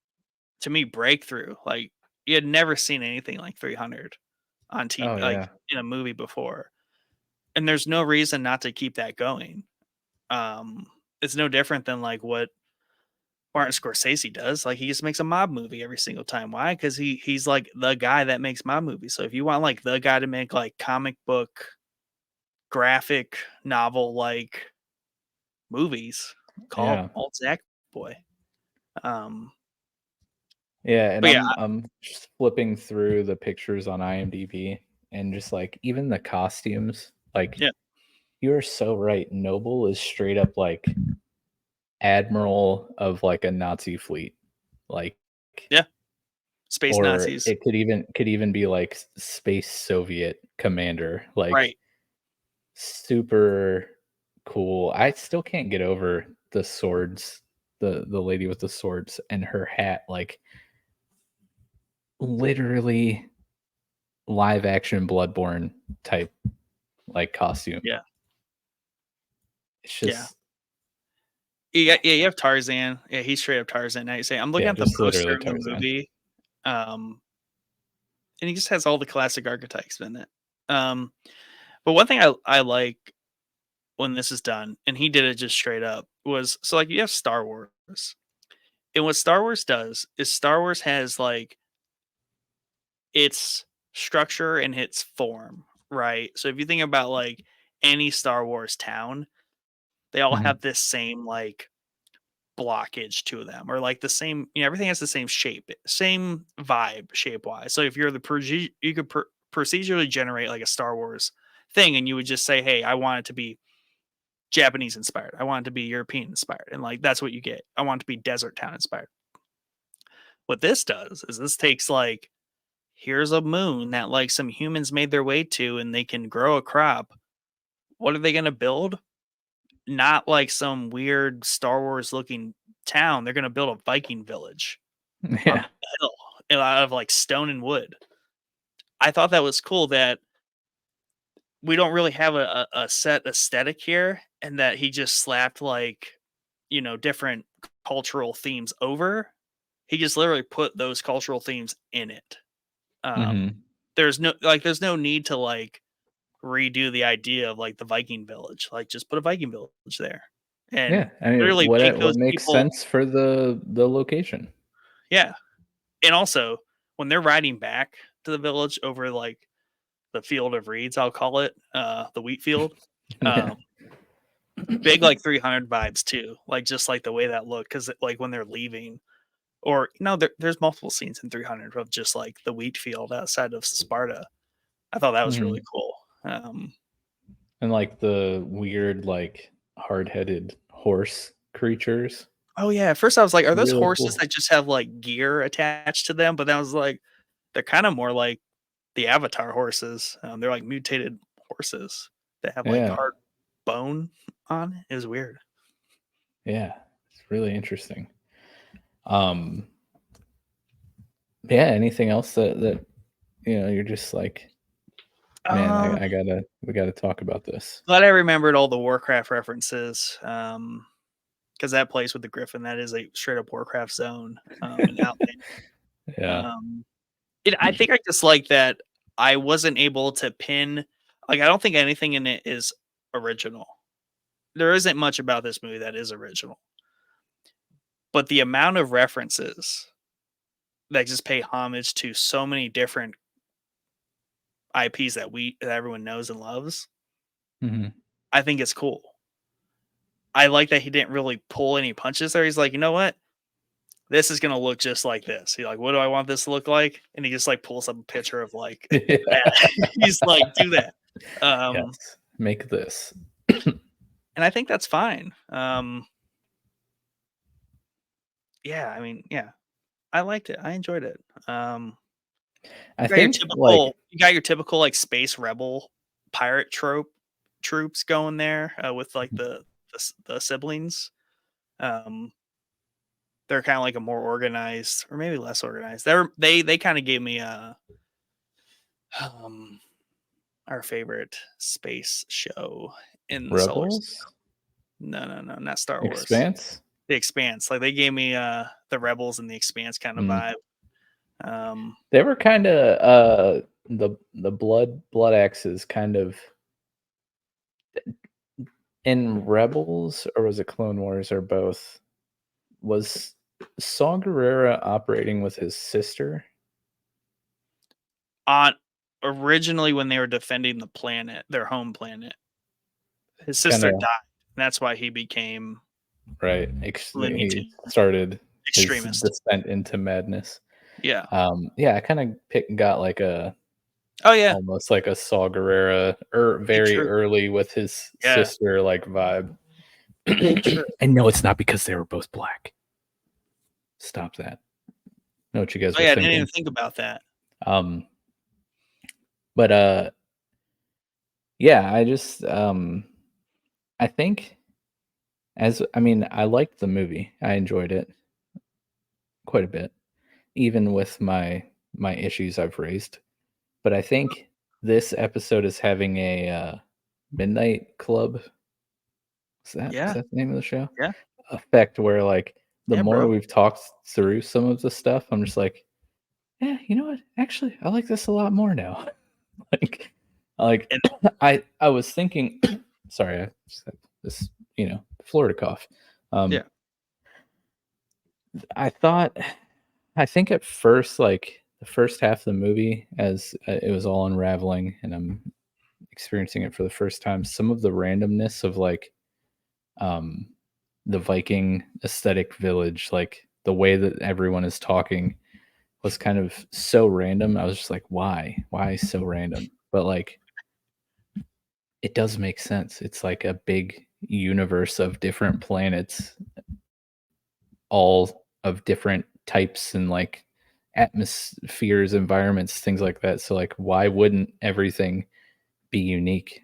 to me, breakthrough, like, you had never seen anything like 300 on Oh TV, like, yeah. in a movie before, and there's no reason not to keep that going, it's no different than, like, what Martin Scorsese does, like, he just makes a mob movie every single time, why? Because he's, like, the guy that makes mob movies, so if you want, like, the guy to make, like, comic book, graphic novel, like, movies, Call Yeah. old Zach boy. Um, Yeah, and but yeah, I'm just flipping through the pictures on IMDb and just like even the costumes, like yeah, you are so right. Noble is straight up like admiral of like a Nazi fleet. Like yeah. Space or Nazis. it could even be like space Soviet commander. Like Right. super cool. I still can't get over the swords, the lady with the swords and her hat, like literally live action Bloodborne type like costume. Yeah. It's Yeah. just You have Tarzan. Yeah, he's straight up Tarzan. Now you say I'm looking yeah, at the just poster literally of the Tarzan. movie, um, and he just has all the classic archetypes in it. Um, but one thing I like when this is done, and he did it just straight up, was so like you have Star Wars, and what Star Wars does is Star Wars has like its structure and its form, right? So if you think about like any Star Wars town, they all Mhm. have this same like blockage to them or like the same, everything has the same shape, same vibe shape wise. So if you're you could procedurally generate like a Star Wars thing and you would just say, hey, I want it to be Japanese inspired, I want it to be European inspired, and like that's what you get. I want it to be desert town inspired. What this does is this takes like, here's a moon that like some humans made their way to and they can grow a crop. What are they going to build? Not like some weird Star Wars looking town. They're going to build a Viking village on Yeah. the hill out of like stone and wood. I thought that was cool that we don't really have a set aesthetic here, and that he just slapped like, different cultural themes over. He just literally put those cultural themes in it. Um, Mhm. there's no need to like redo the idea of like the Viking village. Like just put a Viking village there and Yeah, I mean, literally make what those makes people. sense for the location. Yeah. And also when they're riding back to the village over like the field of reeds, I'll call it, the wheat field. Yeah. Um, big like 300 vibes too. Like just like the way that looked, because like when they're leaving, or there's multiple scenes in 300 of just like the wheat field outside of Sparta. I thought that was really Mhm. cool. Um, And, like, the weird, like, hard-headed horse creatures. Oh yeah, at first I was like, "Are those Really horses cool. that just have, like, gear attached to them?" But then I was like, they're kinda more like the Avatar horses. They're like mutated horses that have, like, Yeah, hard bone on it. It was weird. yeah. It's really interesting. Um, yeah, anything else that you're just like, "Man, Um, I gotta we gotta talk about this." Glad I remembered all the Warcraft references, because that place with the griffin, that is a straight up Warcraft zone, in Outland. Yeah. Um, I think I just like that I wasn't able to pin, like, I don't think anything in it is original. There isn't much about this movie that is original. But the amount of references that just pay homage to so many different IPs that everyone knows and loves, Mhm. I think it's cool. I like that he didn't really pull any punches there. He's like, "You know what? This is gonna look just like this." He's like, "What do I want this to look like?" And he just, like, pulls up a picture of, like, Yeah. that. He's like, "Do that." Um, Yes. Make this. and I think that's fine. Yeah, I mean, yeah, I liked it. I enjoyed it. I think, like You got your typical, like, space rebel pirate troops going there, with, like, the siblings. Um, they're kinda like a more organized or maybe less organized. They kinda gave me, um, our favorite space show in the solar system. Rebels? No, no, no, not Star Wars. Expanse? The Expanse. Like, they gave me, the Rebels and the Expanse kinda Mm. vibe. Um, They were kinda, the blood axes kind of in Rebels, or was it Clone Wars, or both? Was Saw Gerrera operating with his sister? on Originally, when they were defending the planet, their home planet, his sister Kinda died. That's why he became right? Looney He Tunes, started his extremist. descent into madness. Yeah. Yeah, I kinda got like a Oh, yeah. almost like a Saw Gerrera, very True. early with his Yeah. sister, like, vibe. True. And no, it's not because they were both black. Stop that. Know what you guys Oh, were yeah, I didn't even thinking. think about that. Um, but, yeah, I think I mean, I liked the movie. I enjoyed it quite a bit, even with my issues I've raised. But I think this episode is having a, Midnight Club, is Yeah. that the name of the show? Yeah. Effect where, like, the Yeah, more bro. we've talked through some of the stuff, I'm just like, "Yeah, you know what? Actually, I like this a lot more now." Like like, And I was thinking sorry, I just had this, Florida cough. yeah. Um, I thought I think at first, like, the first half of the movie as, it was all unraveling and I'm experiencing it for the first time, some of the randomness of, like, um, the Viking aesthetic village, like, the way that everyone is talking was kind of so random. I was just like, "Why? Why so random?" But, like, it does make sense. It's like a big universe of different planets, all of different types and, like, atmospheres, environments, things like that. So, like, why wouldn't everything be unique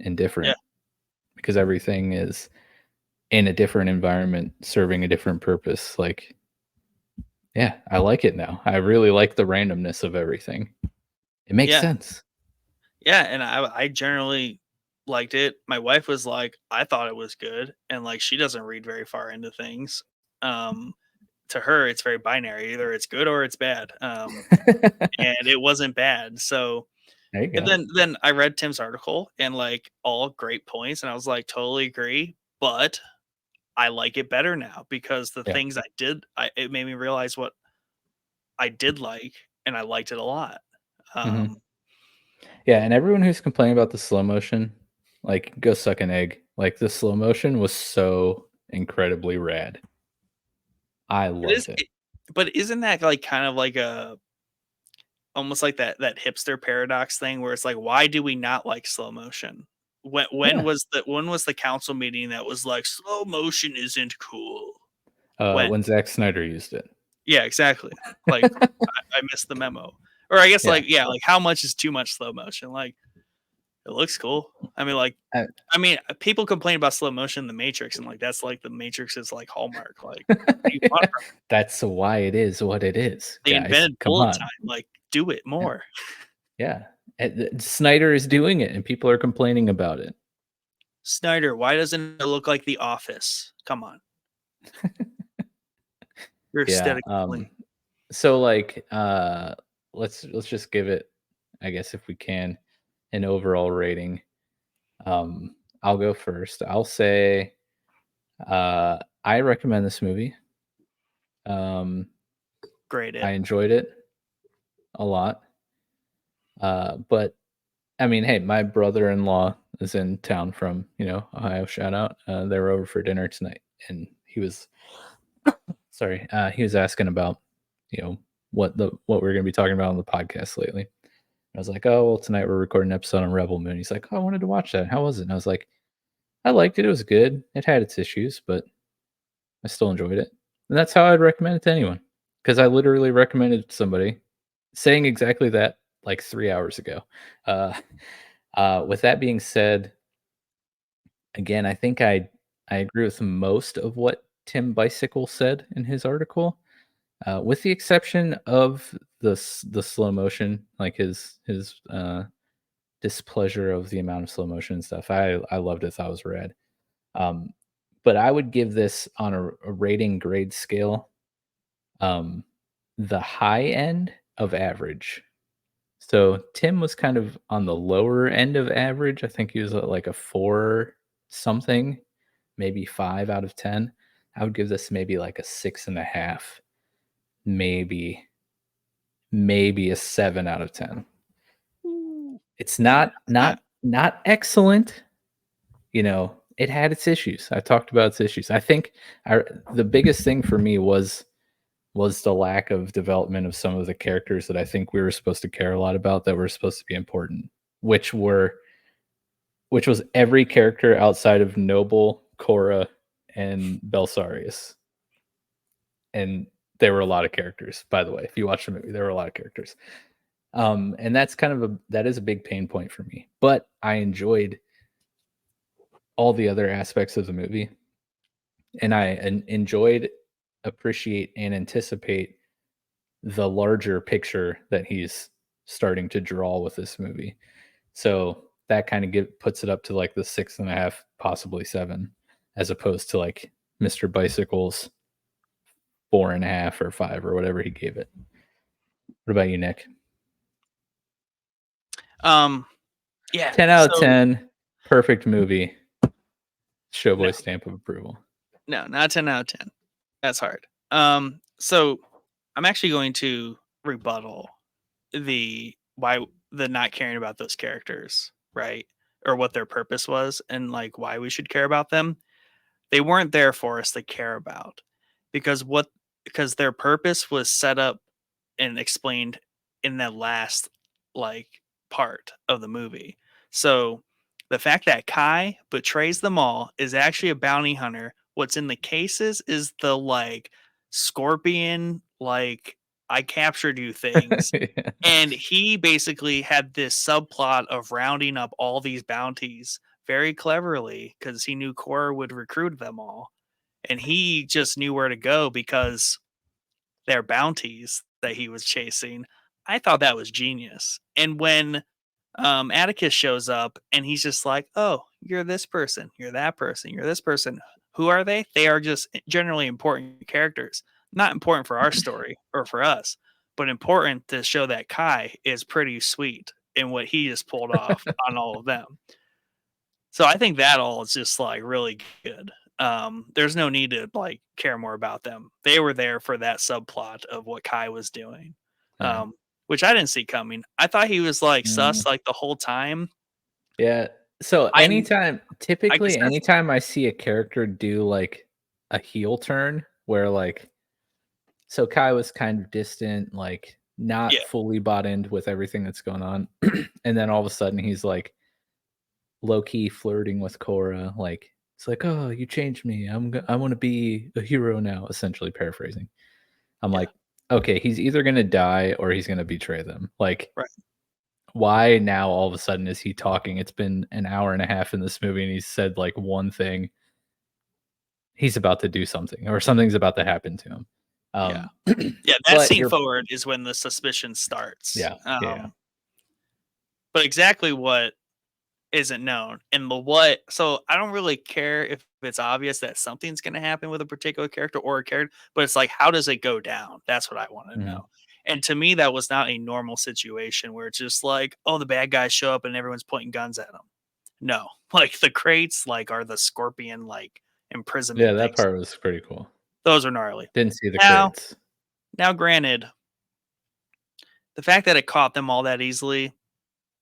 and Yeah. different? Because everything is in a different environment serving a different purpose. Like, yeah, I like it now. I really like the randomness of everything. It makes Yeah. sense. Yeah, and I generally liked it. My wife was like, "I thought it was good," and, like, she doesn't read very far into things. Um, to her, it's very binary, either it's good or it's bad, and it wasn't bad, so There you and go. then I read Tim's article and, like, all great points, and I was like, "Totally agree," but I like it better now because the Yeah. things it made me realize what I did like, and I liked it a lot. Mhm. Um, Yeah, and everyone who's complaining about the slow motion, like, go suck an egg. Like, the slow motion was so incredibly rad. I it is loved it. it but isn't that, like, kind of like a almost like that hipster paradox thing where it's like, why do we not like slow motion? Yeah. When was the council meeting that was like, "Slow motion isn't cool"? When? When Zack Snyder used it. Yeah, exactly. Like, I missed the memo. Or I guess, Yeah. like, yeah, like, how much is too much slow motion? Like, it looks cool. I People complain about slow motion in The Matrix, and, like, that's, like, The Matrix's, like, hallmark, like, what do you want from That's why it is what it is, they guys. invented Come bullet on. time, like, do it Yeah. more. Yeah. Snyder is doing it, and people are complaining about it. Snyder, why doesn't it look like The Office? Come on. Your Yeah, aesthetic is lame. so, like, let's just give it, I guess, if we can, an overall rating. I'll go first. I'll say, I recommend this movie. Um, Grade I it. enjoyed it a lot. But I mean, hey, my brother-in-law is in town from, Ohio. Shout out. They were over for dinner tonight, and he was asking about, you know, what we're gonna be talking about on the podcast lately. I was like, oh well, tonight we're recording an episode on Rebel Moon. He's like, oh, I wanted to watch that. How was it? And I was like, I liked it. It was good. It had its issues, but I still enjoyed it. And that's how I'd recommend it to anyone. Because I literally recommended it to somebody saying exactly that like 3 hours ago. Uh, with that being said, again, I think I agree with most of what Tim Bicycle said in his article, with the exception of the slow motion, like his displeasure of the amount of slow motion and stuff. I loved it. Thought it was rad. Um, but I would give this on a rating grade scale, um, the high end of average. So Tim was kind of on the lower end of average. I think he was at like a 4 something, maybe 5 out of 10. I would give this maybe like a 6.5, maybe a 7 out of 10. Ooh. It's Yeah, not I not not excellent, it had its issues. I talked about its issues. I think the biggest thing for me was the lack of development of some of the characters that I think we were supposed to care a lot about that were supposed to be important, which were which was every character outside of Noble, Korra, and Belsarius. And there were a lot of characters, by the way. If you watch the movie, there were a lot of characters. And that's kind of that is a big pain point for me. But I enjoyed all the other aspects of the movie, and I enjoyed, appreciate, and anticipate the larger picture that he's starting to draw with this movie. So that kind of puts it up to like the 6.5, possibly 7, as opposed to like Mr. Bicycle's 4.5 or 5 or whatever he gave it. What about you, Nick? Yeah. 10 out of So 10, perfect movie. no, Showboy stamp of approval. no, not 10 out of 10. That's hard. So I'm actually going to rebuttal the not caring about those characters, right? Or what their purpose was and like why we should care about them. They weren't there for us to care about because their purpose was set up and explained in that last like part of the movie. So the fact that Kai betrays them all is actually a bounty hunter. What's in the cases is the like scorpion, like I captured you things. Yeah. And he basically had this subplot of rounding up all these bounties very cleverly because he knew Korra would recruit them all. And he just knew where to go because they're bounties that he was chasing. I thought that was genius. And when Atticus shows up and he's just like, "Oh, you're this person, you're that person, you're this person. Who are they? They are just generally important characters. Not important for our story or for us, but important to show that Kai is pretty sweet in what he just pulled off on all of them." So I think that all is just like really good. There's no need to like care more about them. They were there for that subplot of what Kai was doing, Yeah. which I didn't see coming. I thought he was like Mm, sus like the whole time. yeah. So I I guess typically that's anytime I see a character do like a heel turn where like so Kai was kind of distant, like yeah, not fully bought into with everything that's going on. And then all of a sudden he's like low key flirting with Korra. Like it's like, oh, you changed me. I want to be a hero now. Essentially paraphrasing. I'm yeah, like, okay, he's either gonna die or he's gonna betray them. Like, right, why now all of a sudden is he talking? It's been an hour and a half in this movie, and he's said like one thing. He's about to do something, or something's about to happen to him. yeah, Um, yeah. That but scene you're, forward is when the suspicion starts. yeah, yeah, But exactly what isn't known. And the what so I don't really care if it's obvious that something's gonna happen with a particular character or a character, but it's like, how does it go down? That's what I wanna mhm. know. And to me, that was not a normal situation where it's just like, oh, the bad guys show up and everyone's pointing guns at them. No. Like the crates like are the scorpion like Yeah. imprisonment That things. part was pretty cool. Those are gnarly. Didn't see the Now crates. now granted, the fact that it caught them all that easily,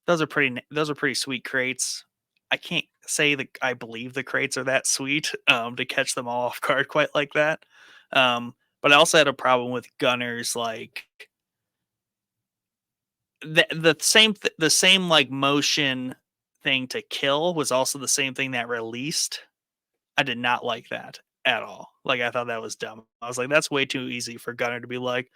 those are pretty sweet crates. I can't say that I believe the crates are that sweet, to catch them all off guard quite like that. But I also had a problem with Gunners, like the same like motion thing to kill was also the same thing that released. I did not like that at all. Like I thought that was dumb. I was like, that's way too easy for Gunner to be like,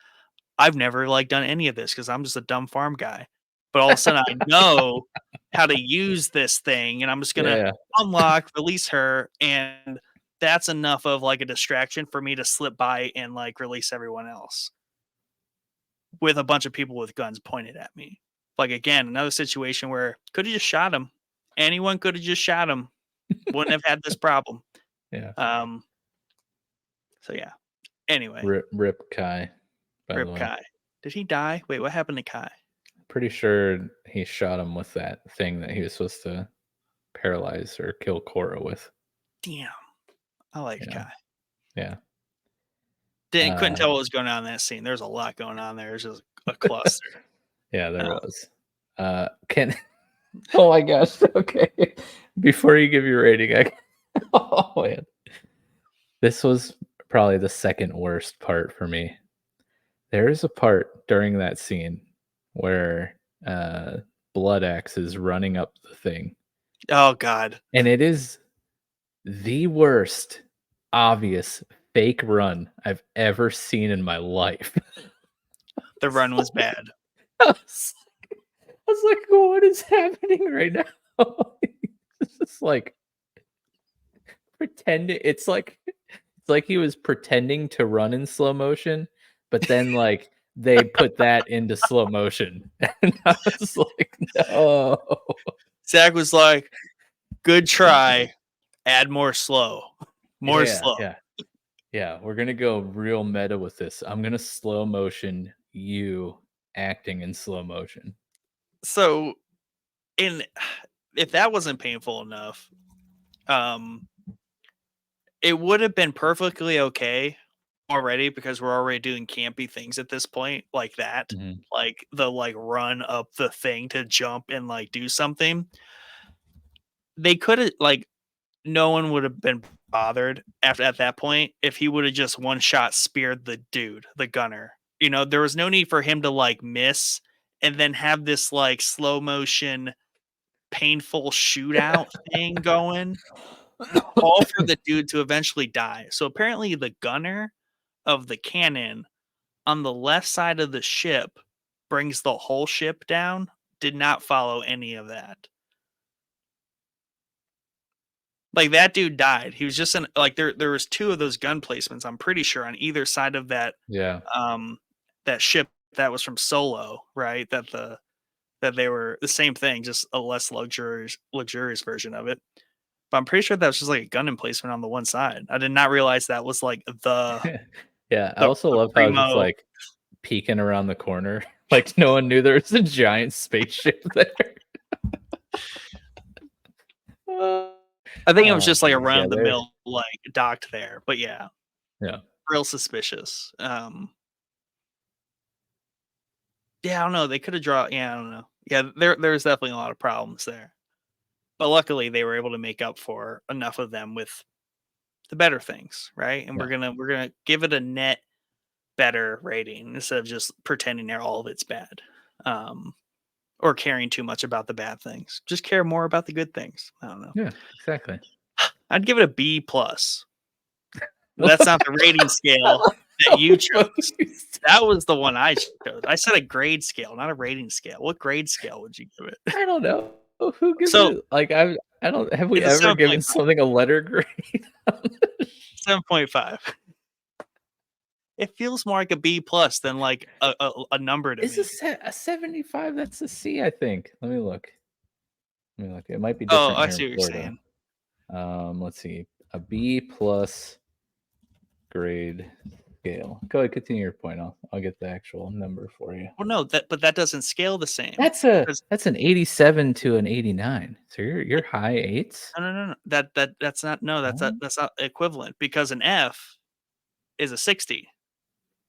I've never like done any of this because I'm just a dumb farm guy. But all of a sudden I know how to use this thing and I'm just gonna Yeah, unlock, release her, and that's enough of like a distraction for me to slip by and like release everyone else with a bunch of people with guns pointed at me. Like again, another situation where could have just shot him. Anyone could have just shot him. Wouldn't have had this problem. yeah. Um, so yeah. Anyway, Rip Kai. By the Rip way, Kai. Did he die? Wait, what happened to Kai? pretty sure he shot him with that thing that he was supposed to paralyze or kill Korra with. Damn. I like Yeah, Kai. yeah. Couldn't Uh, tell what was going on in that scene. There's a lot going on there. It's just a cluster. yeah, there Uh, was. Can Oh my gosh, okay. Before you give your rating, Oh man, this was probably the second worst part for me. There is a part during that scene where Blood Axe is running up the thing, Oh god. and it is the worst obvious fake run I've ever seen in my life. The run was bad. I was I was like, "What is happening right now?" It's just like pretending it's like he was pretending to run in slow motion, but then, like, they put that into slow motion, and I was like, "No." Zach was like, "Good try. Add more slow. More Yeah, slow." yeah, yeah, we're gonna go real meta with this. I'm gonna slow motion you acting in slow motion. So, in if that wasn't painful enough, um, it would have been perfectly okay already because we're already doing campy things at this point like that. Mhm. Like the like run up the thing to jump and like do something. They could have like no one would have been bothered after at that point if he would have just one shot speared the dude, the gunner. You know, there was no need for him to like miss and then have this like slow motion painful shootout thing going, all for the dude to eventually die. So apparently the gunner of the cannon on the left side of the ship brings the whole ship down. Did not follow any of that. Like that dude died. He was just in like there was two of those gun placements, I'm pretty sure, on either side of Yeah. um that ship that was from Solo, right? That they were the same thing, just a less luxurious version of it. But I'm pretty sure that was just like a gun emplacement on the one side. I did not realize that was like Yeah, I the, also the love how it's just, primo. like, peeking around the corner, like, no one knew there was a giant spaceship there. Uh, I think it was oh, just like a man, run yeah, of the there mill like docked there. But yeah, yeah. real suspicious. Yeah, I don't know. They could have drawn. Yeah, I don't know. Yeah, there's definitely a lot of problems there. But luckily, they were able to make up for enough of them with the better things, right? And Yeah. we're gonna give it a net better rating instead of just pretending that all of it's bad, um, or caring too much about the bad things. Just care more about the good things. I don't know. Yeah, exactly. I'd give it a B plus. But What? that's not the rating I scale love that how you the fuck chose. you said That was the one I chose. I said a grade scale, not a rating scale. What grade scale would you give it? I don't know. Who gives So it like, I don't have we it's a ever given 7.5. something a letter grade? 7.5. It feels more like a B plus than like a number to Is me. a 75? That's a C, I think. Let me look. It might be Oh, different I here see in what you're Florida. saying. Let's see. A B plus grade scale. Go ahead, continue your point. I'll get the actual number for you. Well, no, that doesn't scale the same because That's an 87 to an 89. So you're high eights? no, no, no, no. That's not no, What? that's not equivalent because an F is a 60.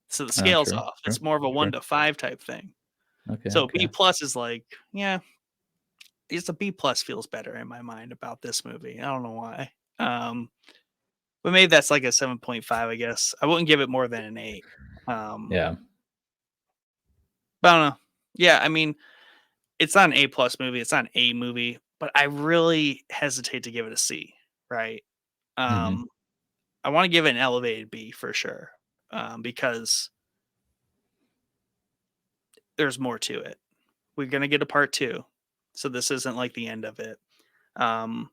So the scale's True, off. true, It's more of a true. 1 to 5 type thing. Okay, So B okay. plus is like, yeah, it's a B plus feels better in my mind about this movie. I don't know why. Um, but maybe that's like a 7.5, I guess. I wouldn't give it more than an 8. Um, Yeah. but I don't know. Yeah, I mean, it's not an A plus movie. It's not an A movie, but I really hesitate to give it a C. Right? Mhm. Um, I want to give it an elevated B for sure, because there's more to it. We're gonna get a part two, so this isn't like the end of it. Um,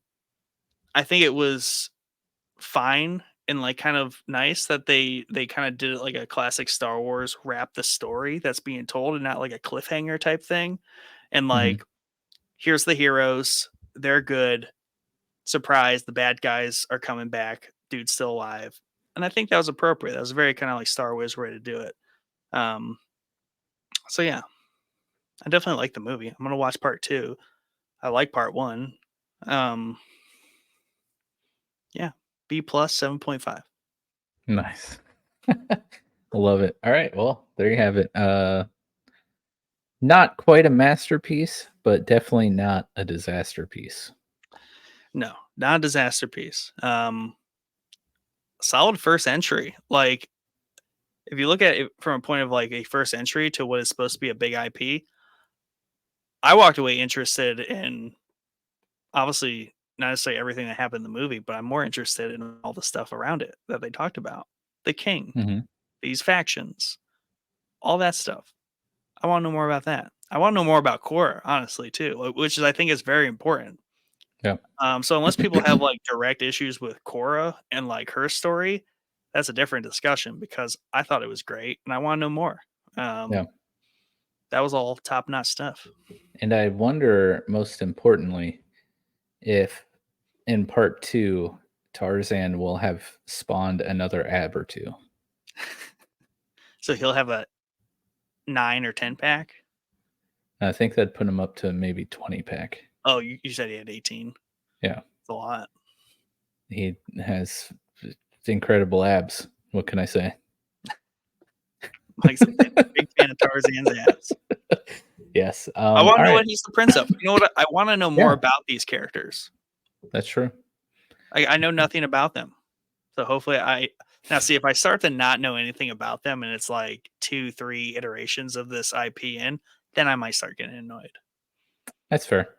I think it was fine and like kind of nice that they kind of did it like a classic Star Wars, wrap the story that's being told and not like a cliffhanger type thing. And Mhm. like, here's the heroes, they're good. Surprise, the bad guys are coming back. Dude's still alive. And I think that was appropriate. That was a very kind of like Star Wars way to do it. Um, so yeah, I definitely like the movie. I'm gonna watch part two. I like part one. Um, yeah, B plus 7.5. Nice. I love it. Alright, well, there you have it. Not quite a masterpiece, but definitely not a disaster piece. No, Not a disaster piece. Solid first entry. Like, if you look at it from a point of like a first entry to what is supposed to be a big IP, I walked away interested in obviously not necessarily everything that happened in the movie, but I'm more interested in all the stuff around it that they talked about. The king, Mhm. these factions, all that stuff. I want to know more about that. I want to know more about Korra, honestly, too, which is I think is very important. Yeah. So unless people have like direct issues with Korra and like her story, that's a different discussion because I thought it was great and I want to know more. Yeah. That was all top notch stuff. And I wonder, most importantly, if in part 2, Tarzan will have spawned another ab or 2. So he'll have a 9 or 10 pack. I think that'd put him up to maybe 20 pack. Oh, you said he had 18. Yeah. It's a lot. He has incredible abs. What can I say? Mike's a big fan of Tarzan's abs. Yes. I want All to know right. what he's the prince of. You know what? I want to know more Yeah. about these characters. That's true. I know nothing about them. So hopefully now see if I start to not know anything about them and it's like 2-3 iterations of this IP in, then I might start getting annoyed. That's fair.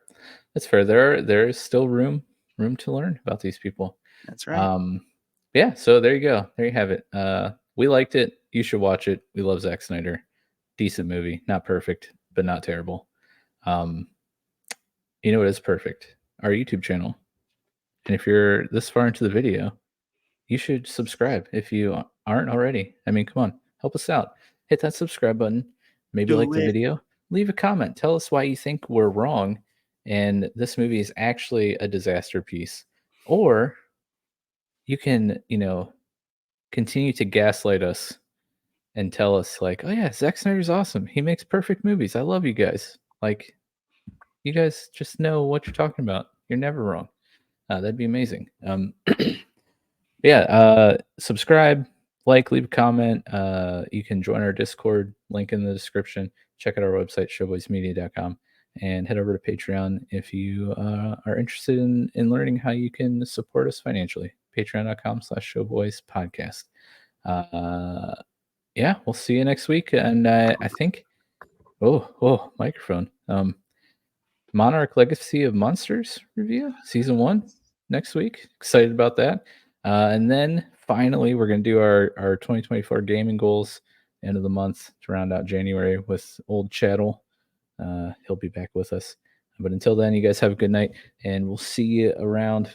That's fair. There is still room to learn about these people. That's right. Yeah, so there you go. There you have it. We liked it. You should watch it. We love Zack Snyder. Decent movie. Not perfect, but not terrible. You know what is perfect? Our YouTube channel. And if you're this far into the video, you should subscribe if you aren't already. I mean, come on, help us out. Hit that subscribe button. Maybe like Do the it. video. Leave a comment. Tell us why you think we're wrong and this movie is actually a disaster piece. Or you can, continue to gaslight us and tell us like, "Oh yeah, Zack Snyder's awesome. He makes perfect movies. I love you guys." Like, you guys just know what you're talking about. You're never wrong. That'd be amazing. Yeah, subscribe, like, leave a comment. You can join our Discord, link in the description. Check out our website, showboysmedia.com, and head over to Patreon if you are interested in learning how you can support us financially. Patreon.com/showboyspodcast. Yeah, we'll see you next week. And I think, microphone. Monarch Legacy of Monsters review, season 1, next week. Excited about that. And then finally, we're going to do our 2024 gaming goals end of the month to round out January with old Chattel. He'll be back with us. But until then, you guys have a good night, and we'll see you around.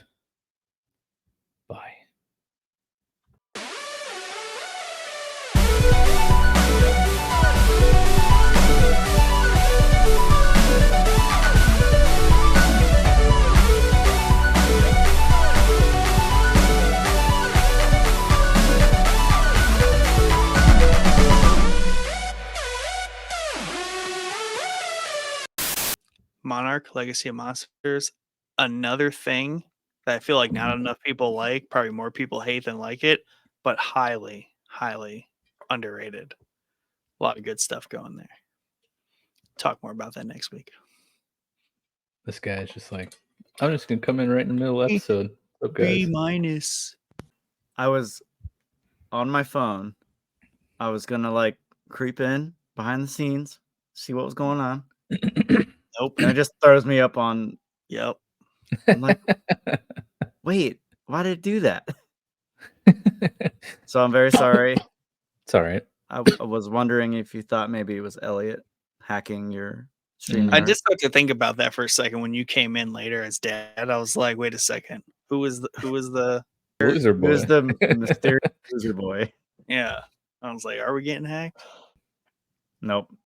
Bye. Monarch Legacy of Monsters. Another thing that I feel like not enough people like, probably more people hate than like it, but highly, highly underrated. A lot of good stuff going there. Talk more about that next week. This guy is just like, I'm just going to come in right in the middle of the episode. What's up, guys? B-. I was on my phone. I was gonna like creep in behind the scenes, see what was going on. Nope. And it just throws me up on. Yep. I'm like, wait, why did it do that? So I'm very sorry. It's all right. I was wondering if you thought maybe it was Elliot hacking your stream. I just started to think about that for a second when you came in later as dad. I was like, wait a second. Who was the Loser boy. Who's the mysterious loser boy? Yeah. I was like, are we getting hacked? Nope.